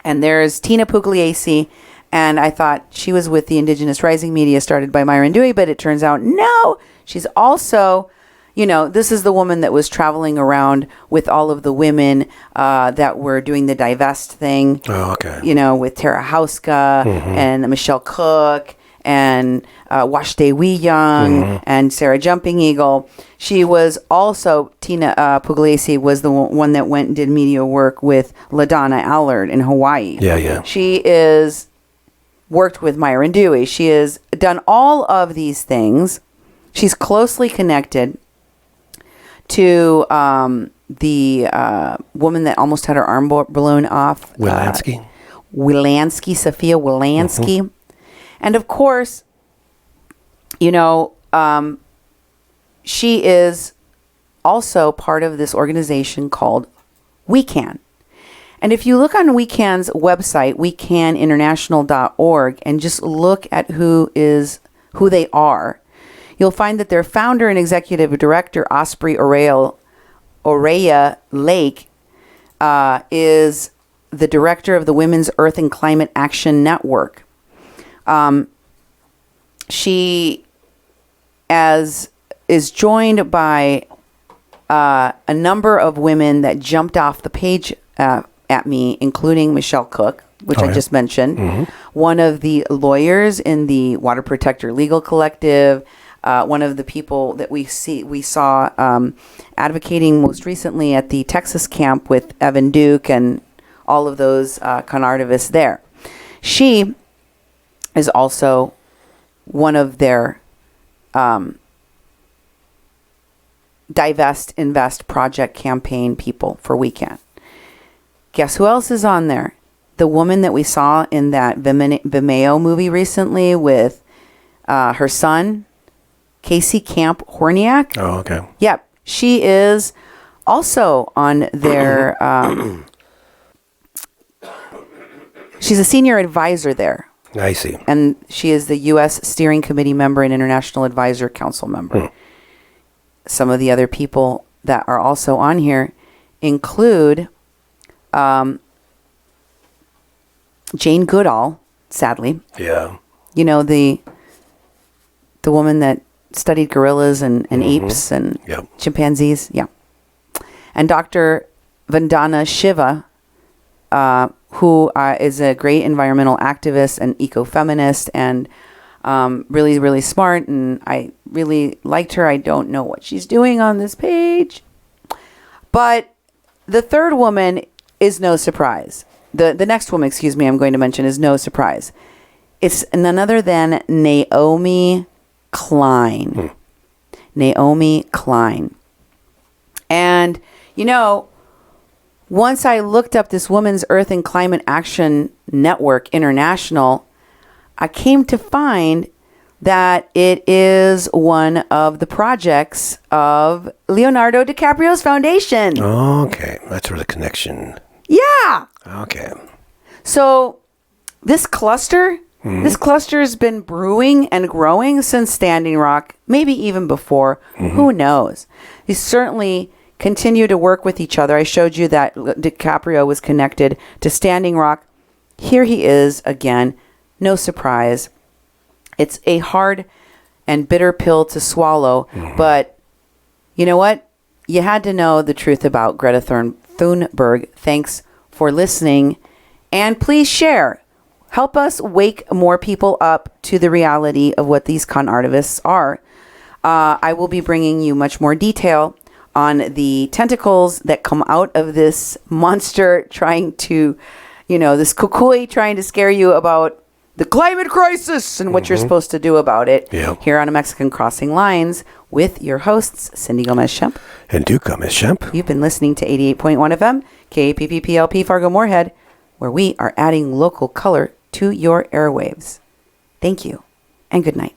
and there's Tina Pugliese, and I thought she was with the Indigenous Rising Media started by Myron Dewey, but it turns out no, she's also this is the woman that was traveling around with all of the women that were doing the divest thing. Oh, okay. With Tara Houska and Michelle Cook and Washday Wee Young and Sarah Jumping Eagle. She was also, Tina Pugliese was the one that went and did media work with LaDonna Allard in Hawaii. Yeah. She is worked with Myron Dewey. She has done all of these things. She's closely connected to the woman that almost had her arm balloon off. Wilansky. Sophia Wilansky. And of course, she is also part of this organization called We Can. And if you look on We Can's website, wecaninternational.org, and just look at who they are, you'll find that their founder and executive director, Osprey Oreya Lake, is the director of the Women's Earth and Climate Action Network. She is joined by a number of women that jumped off the page at me, including Michelle Cook, which I just mentioned, one of the lawyers in the Water Protector Legal Collective, one of the people that we saw advocating most recently at the Texas camp with Evan Duke and all of those conartivists there. She is also one of their Divest Invest Project campaign people for Weekend. Guess who else is on there? The woman that we saw in that Vimeo movie recently with her son, Casey Camp Horniak. Oh, okay. Yep. She is also on their... she's a senior advisor there. I see. And she is the U.S. Steering Committee member and International Advisor Council member. Some of the other people that are also on here include Jane Goodall, sadly. Yeah. The woman that studied gorillas and apes and chimpanzees. Yeah. And Dr. Vandana Shiva, who is a great environmental activist and ecofeminist and really, really smart. And I really liked her. I don't know what she's doing on this page. But the third woman is no surprise. The next woman, I'm going to mention is no surprise. It's none other than Naomi Klein. Naomi Klein. And, once I looked up this Women's Earth and Climate Action Network International, I came to find that it is one of the projects of Leonardo DiCaprio's foundation. Okay. That's where the connection. Yeah. Okay. So this cluster has been brewing and growing since Standing Rock, maybe even before. Who knows? He certainly continue to work with each other. I showed you that DiCaprio was connected to Standing Rock. Here he is again. No surprise. It's a hard and bitter pill to swallow, but you know what? You had to know the truth about Greta Thunberg. Thanks for listening, and please share. Help us wake more people up to the reality of what these con artivists are. I will be bringing you much more detail on the tentacles that come out of this monster trying to, this kukui trying to scare you about the climate crisis and what you're supposed to do about it here on A Mexican Crossing Lines with your hosts, Cindy Gomez-Schempp. And Duke Gomez-Schempp. You've been listening to 88.1 FM, KPPPLP Fargo-Moorhead, where we are adding local color to your airwaves. Thank you and good night.